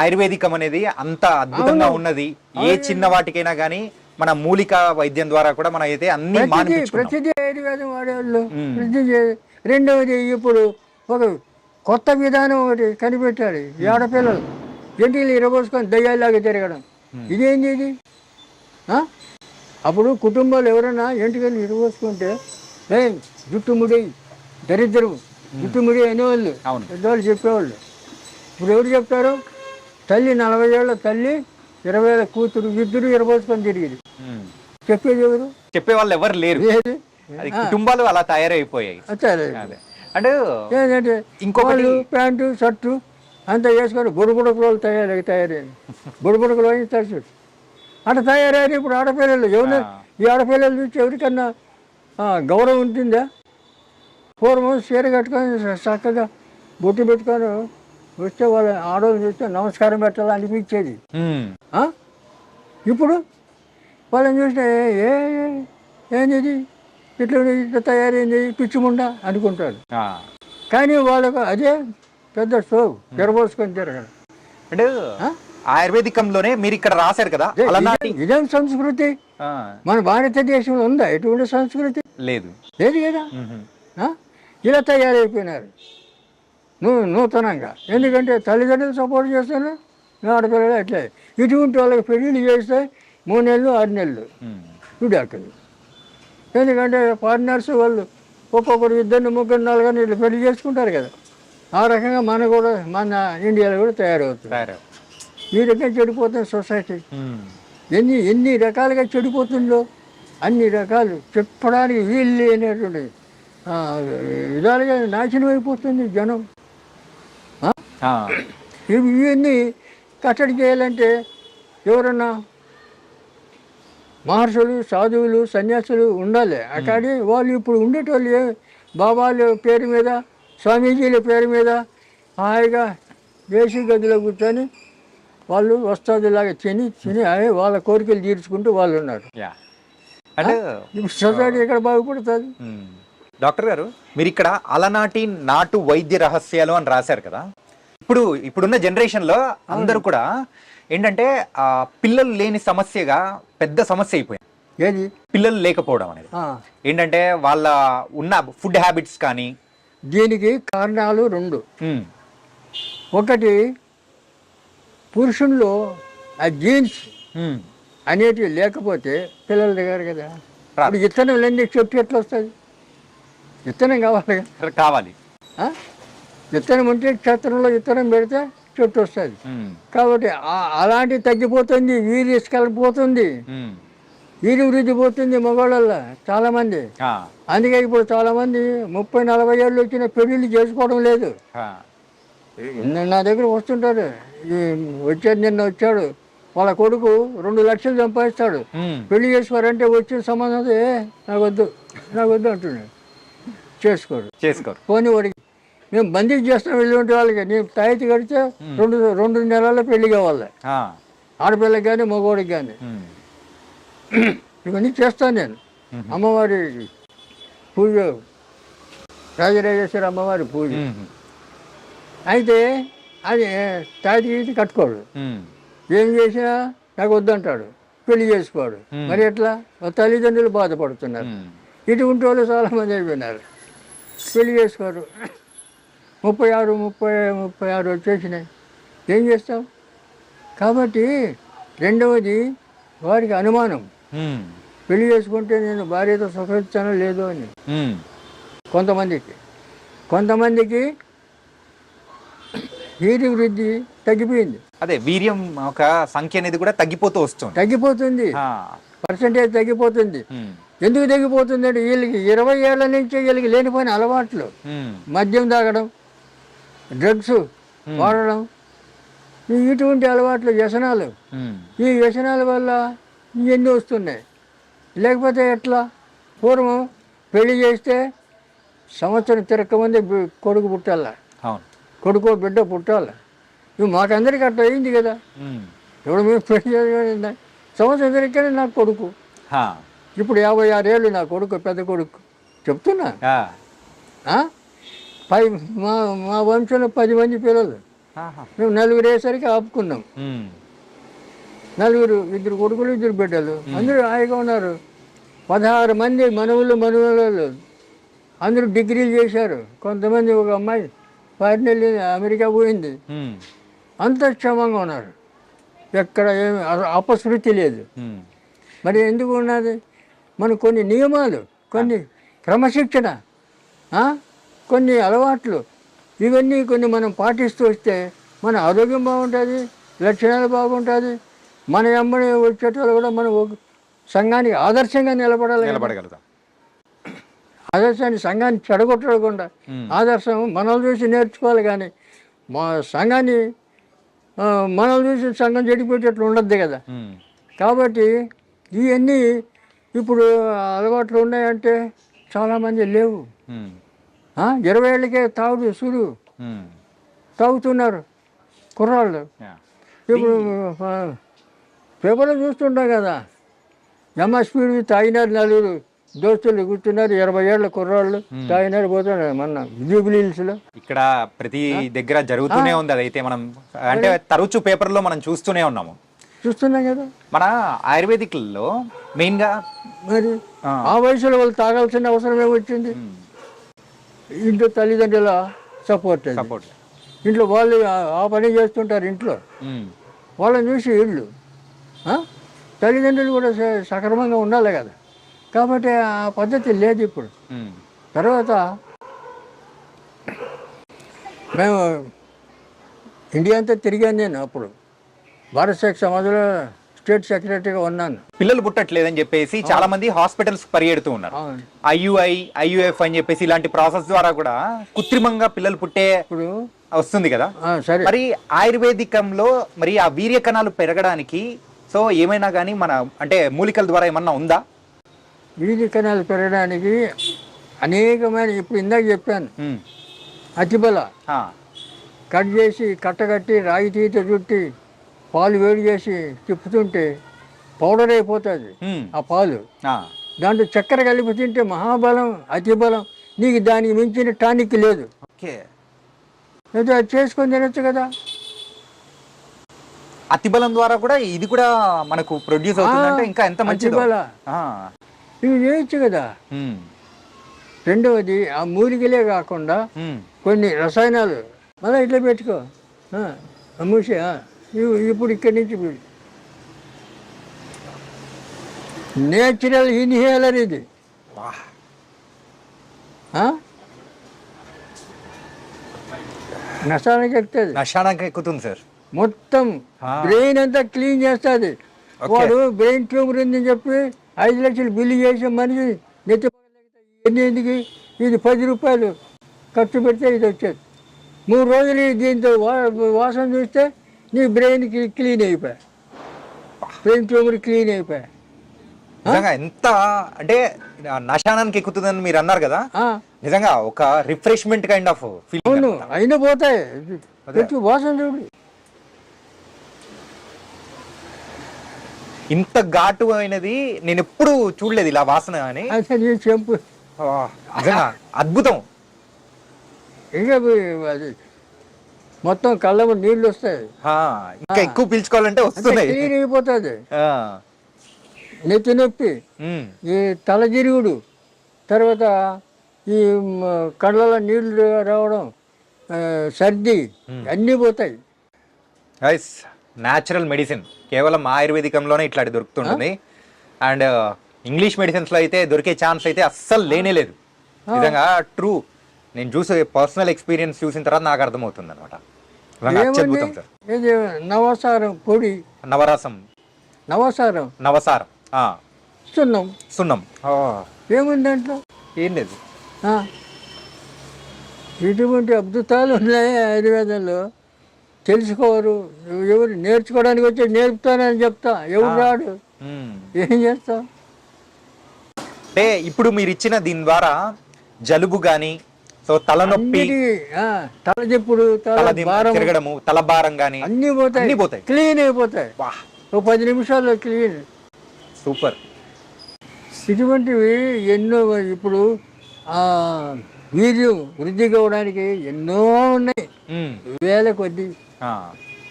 ఆయుర్వేదికం అనేది అంత అద్భుతంగా ఉన్నది. ఏ చిన్న వాటికైనా కానీ మన మూలిక వైద్యం ద్వారా కూడా మనం అయితే అన్ని ప్రతిదీ ఆయుర్వేదం వాడేవాళ్ళు. రెండవది, ఇప్పుడు ఒక కొత్త విధానం ఒకటి కనిపెట్టాడు. ఆడపిల్లలు ఎంటికలు ఇరబోసుకొని దయ్యాలాగా తిరగడం, ఇదేంది ఇది? అప్పుడు కుటుంబాలు ఎవరైనా ఎంటికలు ఇరబోసుకుంటే జుట్టుముడి దరిద్రం, జుట్టుముడి అనేవాళ్ళు, పెద్దవాళ్ళు చెప్పేవాళ్ళు. ఇప్పుడు ఎవరు చెప్తారు? తల్లి 40 ఏళ్ళ తల్లి, 20 ఏళ్ళ కూతురు, ఇద్దరు ఇరబోసుకొని తిరిగింది. చెప్పేది ఎవరు? చెప్పేవాళ్ళు ఎవరు లేరు, కుటుంబాలు అలా తయారైపోయాయి. అంటే ఏంటంటే ఇంకొకళ్ళు ప్యాంటు షర్టు అంతా వేసుకొని బుడబుడకులు తయారైంది, బుడబుడకులు తడిచి అట్లా తయారయ్యారు. ఇప్పుడు ఆడపిల్లలు ఈ ఆడపిల్లలు చూసి ఎవరికన్నా గౌరవం ఉంటుందా? పూర్వం చీర కట్టుకొని చక్కగా బొట్టు పెట్టుకొని వస్తే వాళ్ళ ఆడవాళ్ళు చూస్తే నమస్కారం పెట్టాలని అనిపించేది. ఇప్పుడు వాళ్ళని చూస్తే ఏంది ఇట్లా తయారైంది పిచ్చిముండా అనుకుంటారు. కానీ వాళ్ళకు అదే పెద్ద షో జరబోసుకొని తిరగడం. అంటే ఆయుర్వేదికంలోనే మీరు ఇక్కడ రాశారు కదా, ఇదేం సంస్కృతి? మన భారతదేశంలో ఉందా ఎటువంటి సంస్కృతి? లేదు లేదు కదా. ఇలా తయారైపోయినారు నూతనంగా. ఎందుకంటే తల్లిదండ్రులు సపోర్ట్ చేస్తారు, ఆడపిల్లలు అట్లే. ఇటువంటి వాళ్ళకి పెళ్ళిళ్ళు చేస్తే 3 నెలలు 6 నెలలు విడాకులు. ఎందుకంటే పార్ట్నర్స్ వాళ్ళు ఒక్కొక్కరు 2, 3, 4 ఇట్లా పెళ్లి చేసుకుంటారు కదా. ఆ రకంగా మన ఇండియాలో కూడా తయారవుతుంది. ఈ రకంగా చెడిపోతుంది సొసైటీ. ఎన్ని రకాలుగా చెడిపోతుందో అన్ని రకాలు చెప్పడానికి వీలు లేనటువంటి విధాలుగా నాశనం అయిపోతుంది జనం. ఇవన్నీ కట్టడి చేయాలంటే ఎవరన్నా మహర్షులు, సాధువులు, సన్యాసులు ఉండాలి. కానీ వాళ్ళు ఇప్పుడు ఉండేటోళ్ళు బాబాల పేరు మీద, స్వామీజీల పేరు మీద హాయిగా ఏసీ గదిలో కూర్చొని వాళ్ళు వస్తాదులాగా తిని వాళ్ళ కోరికలు తీర్చుకుంటూ వాళ్ళు ఉన్నారు. ఇప్పుడు సొసైటీ ఎక్కడ బాగుపడుతుంది? డాక్టర్ గారు, మీరు ఇక్కడ అలనాటి నాటు వైద్య రహస్యాలు అని రాశారు కదా. ఇప్పుడున్న జనరేషన్లో అందరూ కూడా ఏంటంటే పిల్లలు లేని సమస్యగా పెద్ద సమస్య అయిపోయింది. ఏది పిల్లలు లేకపోవడం అనేది ఏంటంటే వాళ్ళ ఉన్న ఫుడ్ హ్యాబిట్స్ కానీ. దీనికి కారణాలు 2. ఒకటి పురుషుల్లో ఆ జీన్స్ అనేటివి లేకపోతే పిల్లల దగ్గర కదా. ఇప్పుడు విత్తనం లేని చెట్టు ఎట్లా వస్తుంది? విత్తనం కావాలి. విత్తనం ఉంటే క్షేత్రంలో విత్తనం పెడితే చెట్టు వస్తుంది. కాబట్టి అలాంటివి తగ్గిపోతుంది, వీర్యస్కలిపోతుంది, వీరి వృద్ధి పోతుంది మగవాళ్ళల్లో చాలామంది. అందుకే ఇప్పుడు చాలామంది 30-40 ఏళ్ళు వచ్చిన పెళ్ళిళ్ళు చేసుకోవడం లేదు. నా దగ్గర వస్తుంటారు, నిన్న వచ్చాడు వాళ్ళ కొడుకు 2 లక్షలు సంపాదిస్తాడు, పెళ్లి చేసుకోరంటే వచ్చిన సంబంధం నాకు వద్దు అంటున్నాడు. చేసుకోరు. పోనీ వాడికి మేము బందీకి చేస్తాం వెళ్ళి వాళ్ళకి. నేను తాయితీ కడితే 2 నెలల్లో పెళ్లి కావాలి, ఆడపిల్లకి కానీ మగవాడికి కానీ. ఇవన్నీ చేస్తాను నేను. అమ్మవారి పూజ, రాజరాజేశ్వరి అమ్మవారి పూజ. అయితే అది తాయితీ కట్టుకోడు. ఏం చేసినా నాకు వద్దంటాడు, పెళ్లి చేసుకోడు. మరి ఎట్లా? తల్లిదండ్రులు బాధపడుతున్నారు. ఇటువంటి వాళ్ళు చాలామంది అయిపోయినారు, పెళ్లి చేసుకోరు. 36 వచ్చేసినాయి. ఏం చేస్తాం? కాబట్టి రెండవది వారికి అనుమానం, పెళ్లి చేసుకుంటే నేను భార్యతో సుఖిస్తానో లేదో అని. కొంతమందికి వీర్య వృద్ధి తగ్గిపోయింది. అదే వీర్యం ఒక సంఖ్య అనేది కూడా తగ్గిపోతుంది, పర్సంటేజ్ తగ్గిపోతుంది. ఎందుకు తగ్గిపోతుంది అంటే వీళ్ళకి 20 ఏళ్ల నుంచి వీళ్ళకి లేనిపోయిన అలవాట్లు, మద్యం తాగడం, డ్రగ్స్ వాడడం, ఇటువంటి అలవాట్లు, వ్యసనాలు. ఈ వ్యసనాల వల్ల ఇవన్నీ వస్తున్నాయి. లేకపోతే ఎట్లా? పూర్వం పెళ్లి చేస్తే సంవత్సరం తిరగకముందే కొడుకు పుట్టాల, కొడుకో బిడ్డ పుట్టాలి. ఇవి మాకందరికీ అట్లా అయింది కదా. ఇప్పుడు మేము పెళ్లి చేయాలి, సంవత్సరం తిరగకనే నాకు కొడుకు. ఇప్పుడు 56 ఏళ్ళు నా కొడుకు, పెద్ద కొడుకు. చెప్తున్నా, మా వంశంలో 10 మంది పిల్లలు, మేము 4 వేసరికి ఆపుకున్నాం. 4, 2 కొడుకులు 2 బిడ్డలు, అందరూ హాయిగా ఉన్నారు. 16 మంది మనవులు అందరూ డిగ్రీలు చేశారు. కొంతమంది, ఒక అమ్మాయి ఫారిన్ వెళ్ళి అమెరికా పోయింది. అంత క్షేమంగా ఉన్నారు, ఎక్కడ ఏమి అపశృతి లేదు. మరి ఎందుకు ఉన్నది? మనకు కొన్ని నియమాలు, కొన్ని క్రమశిక్షణ, కొన్ని అలవాట్లు, ఇవన్నీ కొన్ని మనం పాటిస్తూ వస్తే మన ఆరోగ్యం బాగుంటుంది, లక్షణాలు బాగుంటుంది. మన వెంబడి వచ్చేటోళ్ళు కూడా మనం సంఘానికి ఆదర్శంగా నిలబడగలుగుతాం. ఆదర్శాన్ని సంఘాన్ని చెడగొట్టకుండా ఆదర్శం మనల్ని చూసి నేర్చుకోవాలి. కానీ మా సంఘాన్ని మనల్ని చూసి సంఘం చెడిపోయేటట్లు ఉండద్దు కదా. కాబట్టి ఇవన్నీ ఇప్పుడు అలవాట్లు ఉన్నాయంటే చాలామంది లేవు. 20 ఏళ్ళకే తాగుడు సుడు తాగుతున్నారు కుర్రాళ్ళు. ఇప్పుడు పేపర్లో చూస్తుంటాం కదా, స్పీడ్ తాగినారు, నలుగురు దోస్తులు కూర్చున్నారు, 20 ఏళ్ళ కుర్రాళ్ళు తాగినారు పోతున్నారు మొన్న జూబిలీహిల్స్లో. ఇక్కడ ప్రతి దగ్గర జరుగుతూనే ఉంది. అదైతే మనం అంటే తరచు పేపర్లో మనం చూస్తూనే ఉన్నాము, చూస్తున్నాం కదా. మన ఆయుర్వేదిక్లో మెయిన్గా మరి ఆ వయసులో వాళ్ళు తాగాల్సిన అవసరం ఏమొచ్చింది? ఇంట్లో తల్లిదండ్రుల సపోర్ట్, ఇంట్లో వాళ్ళు ఆ పని చేస్తుంటారు ఇంట్లో, వాళ్ళని చూసి వీళ్ళు తల్లిదండ్రులు కూడా సక్రమంగా ఉండాలి కదా. కాబట్టి ఆ పద్ధతి లేదు ఇప్పుడు. తర్వాత మేము ఇండియా అంతా తిరిగాను. నేను అప్పుడు భారత శాఖ సమాజంలో స్టేట్ సెక్రటరీగా ఉన్నాను. పిల్లలు పుట్టట్లేదని చెప్పేసి చాలా మంది హాస్పిటల్స్ పరిగెడుతూ ఉన్నారు. IUI, IUF అని చెప్పేసి ఇలాంటి ప్రాసెస్ ద్వారా కూడా కృత్రిమంగా పిల్లలు పుట్టే ఇప్పుడు వస్తుంది కదా. సరే, మరి ఆయుర్వేదికంలో మరి ఆ వీర్య కణాలు పెరగడానికి సో ఏమైనా కానీ మన అంటే మూలికల ద్వారా ఏమన్నా ఉందా? వీర్య కణాలు పెరగడానికి అనేకమైన, ఇప్పుడు ఇందాక చెప్పాను, అతిబల కట్ చేసి కట్టగట్టి రాగి తీత చుట్టి పాలు వేడి చేసి తిప్పుతుంటే పౌడర్ అయిపోతుంది ఆ పాలు. దాంట్లో చక్కెర కలిపి తింటే మహాబలం, అతిబలం. నీకు దానికి మించిన టానిక్ లేదు. అయితే అది చేసుకొని తినచ్చు కదా. అతిబలం ద్వారా కూడా ఇది కూడా మనకు ప్రొడ్యూస్ అవుతుందంటే ఇంకా ఎంత మంచిది. ఇవి చేయొచ్చు కదా. రెండవది ఆ మూలికలే కాకుండా కొన్ని రసాయనాలు మళ్ళీ ఇట్లా పెట్టుకో మూసే. ఇప్పుడు ఇక్కడి నుంచి నేచురల్ ఇన్హేలర్ ఇది. నశానికి ఎక్కుతుంది సార్. మొత్తం బ్రెయిన్ అంతా క్లీన్ చేస్తుంది. వాడు బ్రెయిన్ ట్యూమర్ ఉందని చెప్పి 5 లక్షలు బిల్లు చేసే మనిషి నెత్తి ఎందుకు ఇది 10 రూపాయలు ఖర్చు పెడితే ఇది వచ్చేది. 3 రోజులు దీంతో వాసన చూస్తే నీ బ్రెయిన్ క్లీన్ అయిపోయా, బ్రెయిన్ ట్యూమర్ క్లీన్ అయిపోయా. ఎంత అంటే నశానానికి ఎక్కుతుందని మీరు అన్నారు కదా, నిజంగా ఒక రిఫ్రెష్మెంట్ కైండ్ ఆఫ్ ఫీలింగ్. అవును, అయినా పోతాయి. వాసన చూడు, ఇంత ఘాటు అయినది నేను ఎప్పుడు చూడలేదు ఇలా వాసన అని. చెంపు అద్భుతం. ఇంకా అది మొత్తం కళ్ళ నీళ్ళు వస్తాయి. ఇంకా ఎక్కువ పీల్చుకోవాలంటే వస్తున్నాయి. క్లీన్ అయిపోతుంది. నెత్తి నొప్పి, ఈ తలజిరుగుడు, తర్వాత ఈ కళ్ళలో నీళ్లు రావడం, సర్ది అన్నీ పోతాయి. న్యాచురల్ మెడిసిన్ కేవలం ఆయుర్వేదికంలోనే ఇట్లాంటి దొరుకుతుంటుంది. అండ్ ఇంగ్లీష్ మెడిసిన్స్లో అయితే దొరికే ఛాన్స్ అయితే అస్సలు లేనే లేదు. నిజంగా ట్రూ. నేను చూసే పర్సనల్ ఎక్స్పీరియన్స్ చూసిన తర్వాత నాకు అర్థమవుతుంది అనమాట. అత్యద్భుతం సార్. నవసారం పొడి, నవసారం, సున్నం ఏముంది దాంట్లో? ఏం లేదు. ఇటువంటి అద్భుతాలు ఉన్నాయి ఆయుర్వేదంలో. తెలుసుకోరు ఎవరు. నేర్చుకోవడానికి వచ్చి నేర్పుతానని చెప్తా, ఎవరు రాడు, ఏం చేస్తాం? అంటే ఇప్పుడు మీరు ఇచ్చిన దీని ద్వారా జలుబు గాని, సో తలనొప్పి, తలచెప్పుడు, తిరగడము, తలభారం గాని అన్ని పోతాయి, క్లీన్ అయిపోతాయి. 10 నిమిషాల్లో క్లీన్. సూపర్. ఇటువంటివి ఎన్నో. ఇప్పుడు వీర్యం వృద్ధి కావడానికి ఎన్నో ఉన్నాయి, వేల కొద్ది.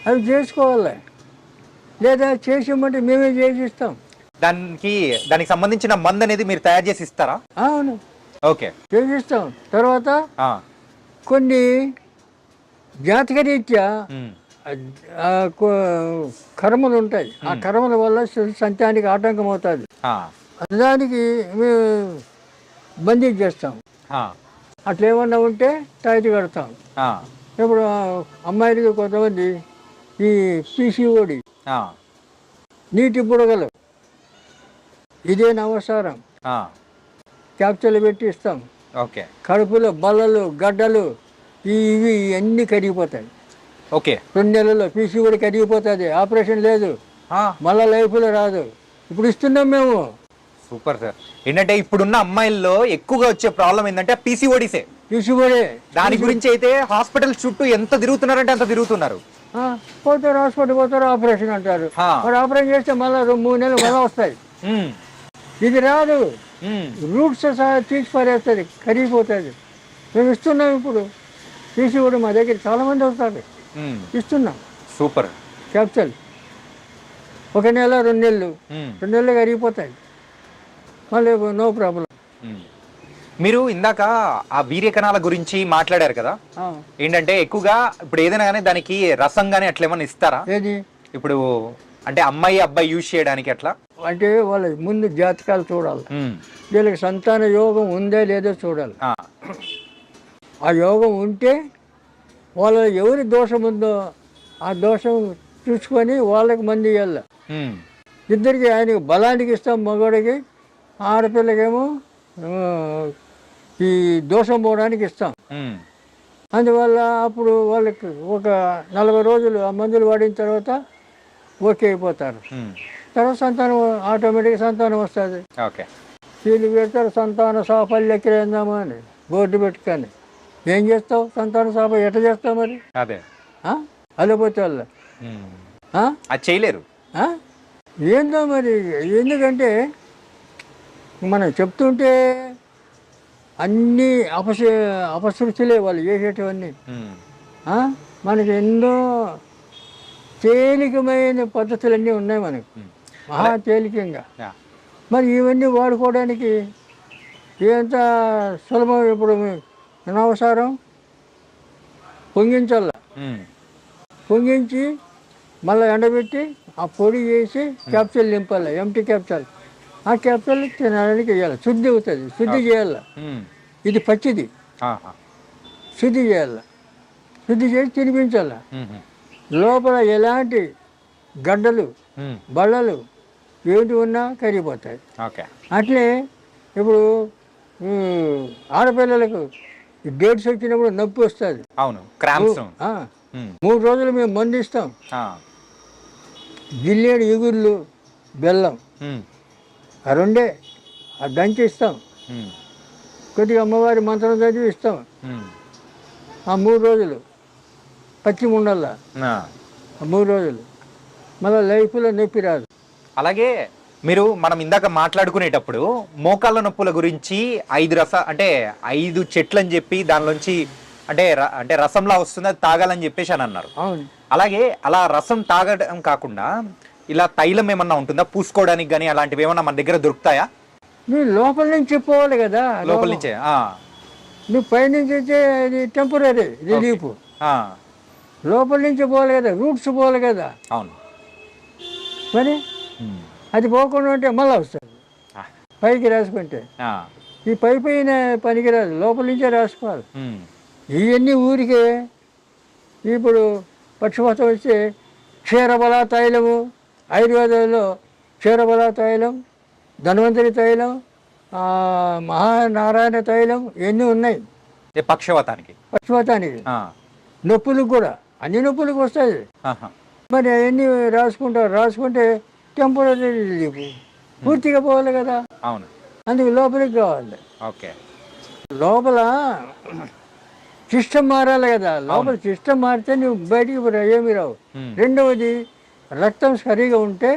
అవి చేసుకోవాలి. లేదా చేసామంటే మేమే చేసిస్తాం. దానికి సంబంధించిన మందు అనేది మీరు తయారు చేసి ఇస్తారా? అవును, ఓకే, చేసిస్తాం. తర్వాత కొన్ని జాతకరీత్యా కర్మలు ఉంటాయి. ఆ కర్మల వల్ల సంతానికి ఆటంకం అవుతుంది. దానికి మేము బందీ చేస్తాం. అట్లా ఏమన్నా ఉంటే టైట్ కడతాం. ఇప్పుడు అమ్మాయిలకి కొంతమంది ఈ PCOD, నీటి బుడగలు, ఇదే నవసారం క్యాప్చర్లు పెట్టి ఇస్తాం. కడుపులో బల్లలు, గడ్డలు ఇవి అన్నీ కరిగిపోతాయి. 2 నెలల్లో PCOD కరిగిపోతుంది. ఆపరేషన్ లేదు, మళ్ళా లైఫ్లో రాదు. ఇప్పుడు ఇస్తున్నాం మేము. Super sir. ఏంటంటే ఇప్పుడున్న అమ్మాయిల్లో ఎక్కువగా వచ్చే ప్రాబ్లం ఏంటంటే పీసీఓడిసే. తీసుకుపోయి దాని గురించి అయితే హాస్పిటల్ చుట్టూ ఎంత తిరుగుతున్నారంటే అంత తిరుగుతున్నారు. పోతారు, హాస్పిటల్ పోతారు, ఆపరేషన్ అంటారు. మరి ఆపరేషన్ చేస్తే మళ్ళీ 3 నెలలు మళ్ళీ వస్తాయి. ఇది రాదు, రూట్స్ సహా తీసి పారేస్తుంది, కరిగిపోతుంది. మేము ఇస్తున్నాం ఇప్పుడు తీసి కూడా మా దగ్గర చాలా మంది వస్తారు, ఇస్తున్నాం. సూపర్. క్యాప్సల్ 1 నెల 2 నెలలు 2 నెలలు కరిగిపోతాయి, మళ్ళీ నో ప్రాబ్లం. మీరు ఇందాక ఆ వీర్య కణాల గురించి మాట్లాడారు కదా, ఏంటంటే ఎక్కువగా ఇప్పుడు ఏదైనా కానీ దానికి రసం కానీ అట్లా ఏమన్నా ఇస్తారా? ఏది ఇప్పుడు అంటే అమ్మాయి అబ్బాయి యూజ్ చేయడానికి అట్లా అంటే వాళ్ళ ముందు జాతకాలు చూడాలి, వీళ్ళకి సంతాన యోగం ఉందా లేదో చూడాలి. ఆ యోగం ఉంటే వాళ్ళ ఎవరి దోషం ఉందో ఆ దోషం చూసుకొని వాళ్ళకి మంది ఇవ్వాలి. ఇద్దరికి ఆయనకి బలానికి ఇస్తాం మగవాడికి, ఆడపిల్లకేమో ఈ దోషం పోవడానికి ఇస్తాం. అందువల్ల అప్పుడు వాళ్ళకి ఒక 40 రోజులు ఆ మందులు వాడిన తర్వాత ఓకే అయిపోతారు. తర్వాత సంతానం ఆటోమేటిక్గా సంతానం వస్తుంది. వీళ్ళు పెడతారు సంతాన సాఫల్య కేంద్రమా అని బోర్డు పెట్టుకొని. ఏం చేస్తావు సంతాన సాఫ ఎట్లా చేస్తావు మరి? అదే అల్లపోతే వాళ్ళ చేయలేరు. ఏందో మరి, ఎందుకంటే మనం చెప్తుంటే అన్నీ అపశృతులే వాళ్ళు చేసేటివన్నీ. మనకి ఎన్నో తేలికమైన పద్ధతులన్నీ ఉన్నాయి మనకు, మహా తేలికంగా. మరి ఇవన్నీ వాడుకోవడానికి ఎంత సులభం. ఇప్పుడు అనవసరం పొంగించాల, పొంగించి మళ్ళీ ఎండబెట్టి ఆ పొడి చేసి క్యాప్సూల్ నింపాలి, ఎంటీ క్యాప్సూల్. ఆ క్యాప్సూల్ తినడానికి వేయాలి, శుద్ధి అవుతుంది, శుద్ధి చేయాలి. ఇది పచ్చిది, శుద్ధి చేయాలి, శుద్ధి చేసి తినిపించాలి. లోపల ఎలాంటి గడ్డలు బళ్ళలు ఏంటి ఉన్నా కరిగిపోతాయి. అట్లే ఇప్పుడు ఆడపిల్లలకు డేట్స్ వచ్చినప్పుడు నొప్పి వస్తుంది. 3 రోజులు మేము మందు ఇస్తాం. జిల్లేడు ఇగుర్లు బెల్లం ఆ 2 దంచి ఇస్తాం. కొద్దిగా అమ్మవారి మంత్రం చదివి ఇస్తాం. ఆ 3 రోజులు పచ్చి ఉండల్లా, 3 రోజులు మళ్ళీ లైఫ్లో నొప్పి రాదు. అలాగే మీరు మనం ఇందాక మాట్లాడుకునేటప్పుడు మోకాళ్ళ నొప్పుల గురించి 5 చెట్లు అని చెప్పి దానిలోంచి అంటే రసంలా వస్తుంది, అది తాగాలని చెప్పేసి అని అన్నారు. అలాగే అలా రసం తాగడం కాకుండా ఇలా తైలం ఏమన్నా ఉంటుందా పూసుకోవడానికి కానీ, అలాంటివి ఏమన్నా మన దగ్గర దొరుకుతాయా? నువ్వు లోపల నుంచి పోవాలి కదా, లోపల నుంచే. నువ్వు పైనుంచి వచ్చే ఇది టెంపరీ రిలీఫ్, లోపల నుంచి పోవాలి కదా, రూట్స్ పోవాలి కదా. అవును. మరి అది పోకుండా ఉంటే మళ్ళీ వస్తుంది. పైకి రాసుకుంటే ఈ పైన పనికిరాదు, లోపల నుంచే రాసుకోవాలి. ఇవన్నీ ఊరికే ఇప్పుడు పక్షపాతం వస్తే క్షీరబల తైలము, ఆయుర్వేదంలో క్షీరబల తైలం, ధన్వంతరి తైలం, మహానారాయణ తైలం ఇవన్నీ ఉన్నాయి పక్షపాతానికి. నొప్పులకు కూడా అన్ని నొప్పులకు వస్తాయి. మరి అవన్నీ రాసుకుంటే టెంపరీ రిలీఫ్, పూర్తిగా పోవాలి కదా. అందుకు లోపలికి కావాలి. లోపల సిస్టమ్ మారాలి కదా, లోపల సిస్టమ్ మారితే నువ్వు బయటికి ఏమి రావు. రెండవది రక్తం సరిగా ఉంటే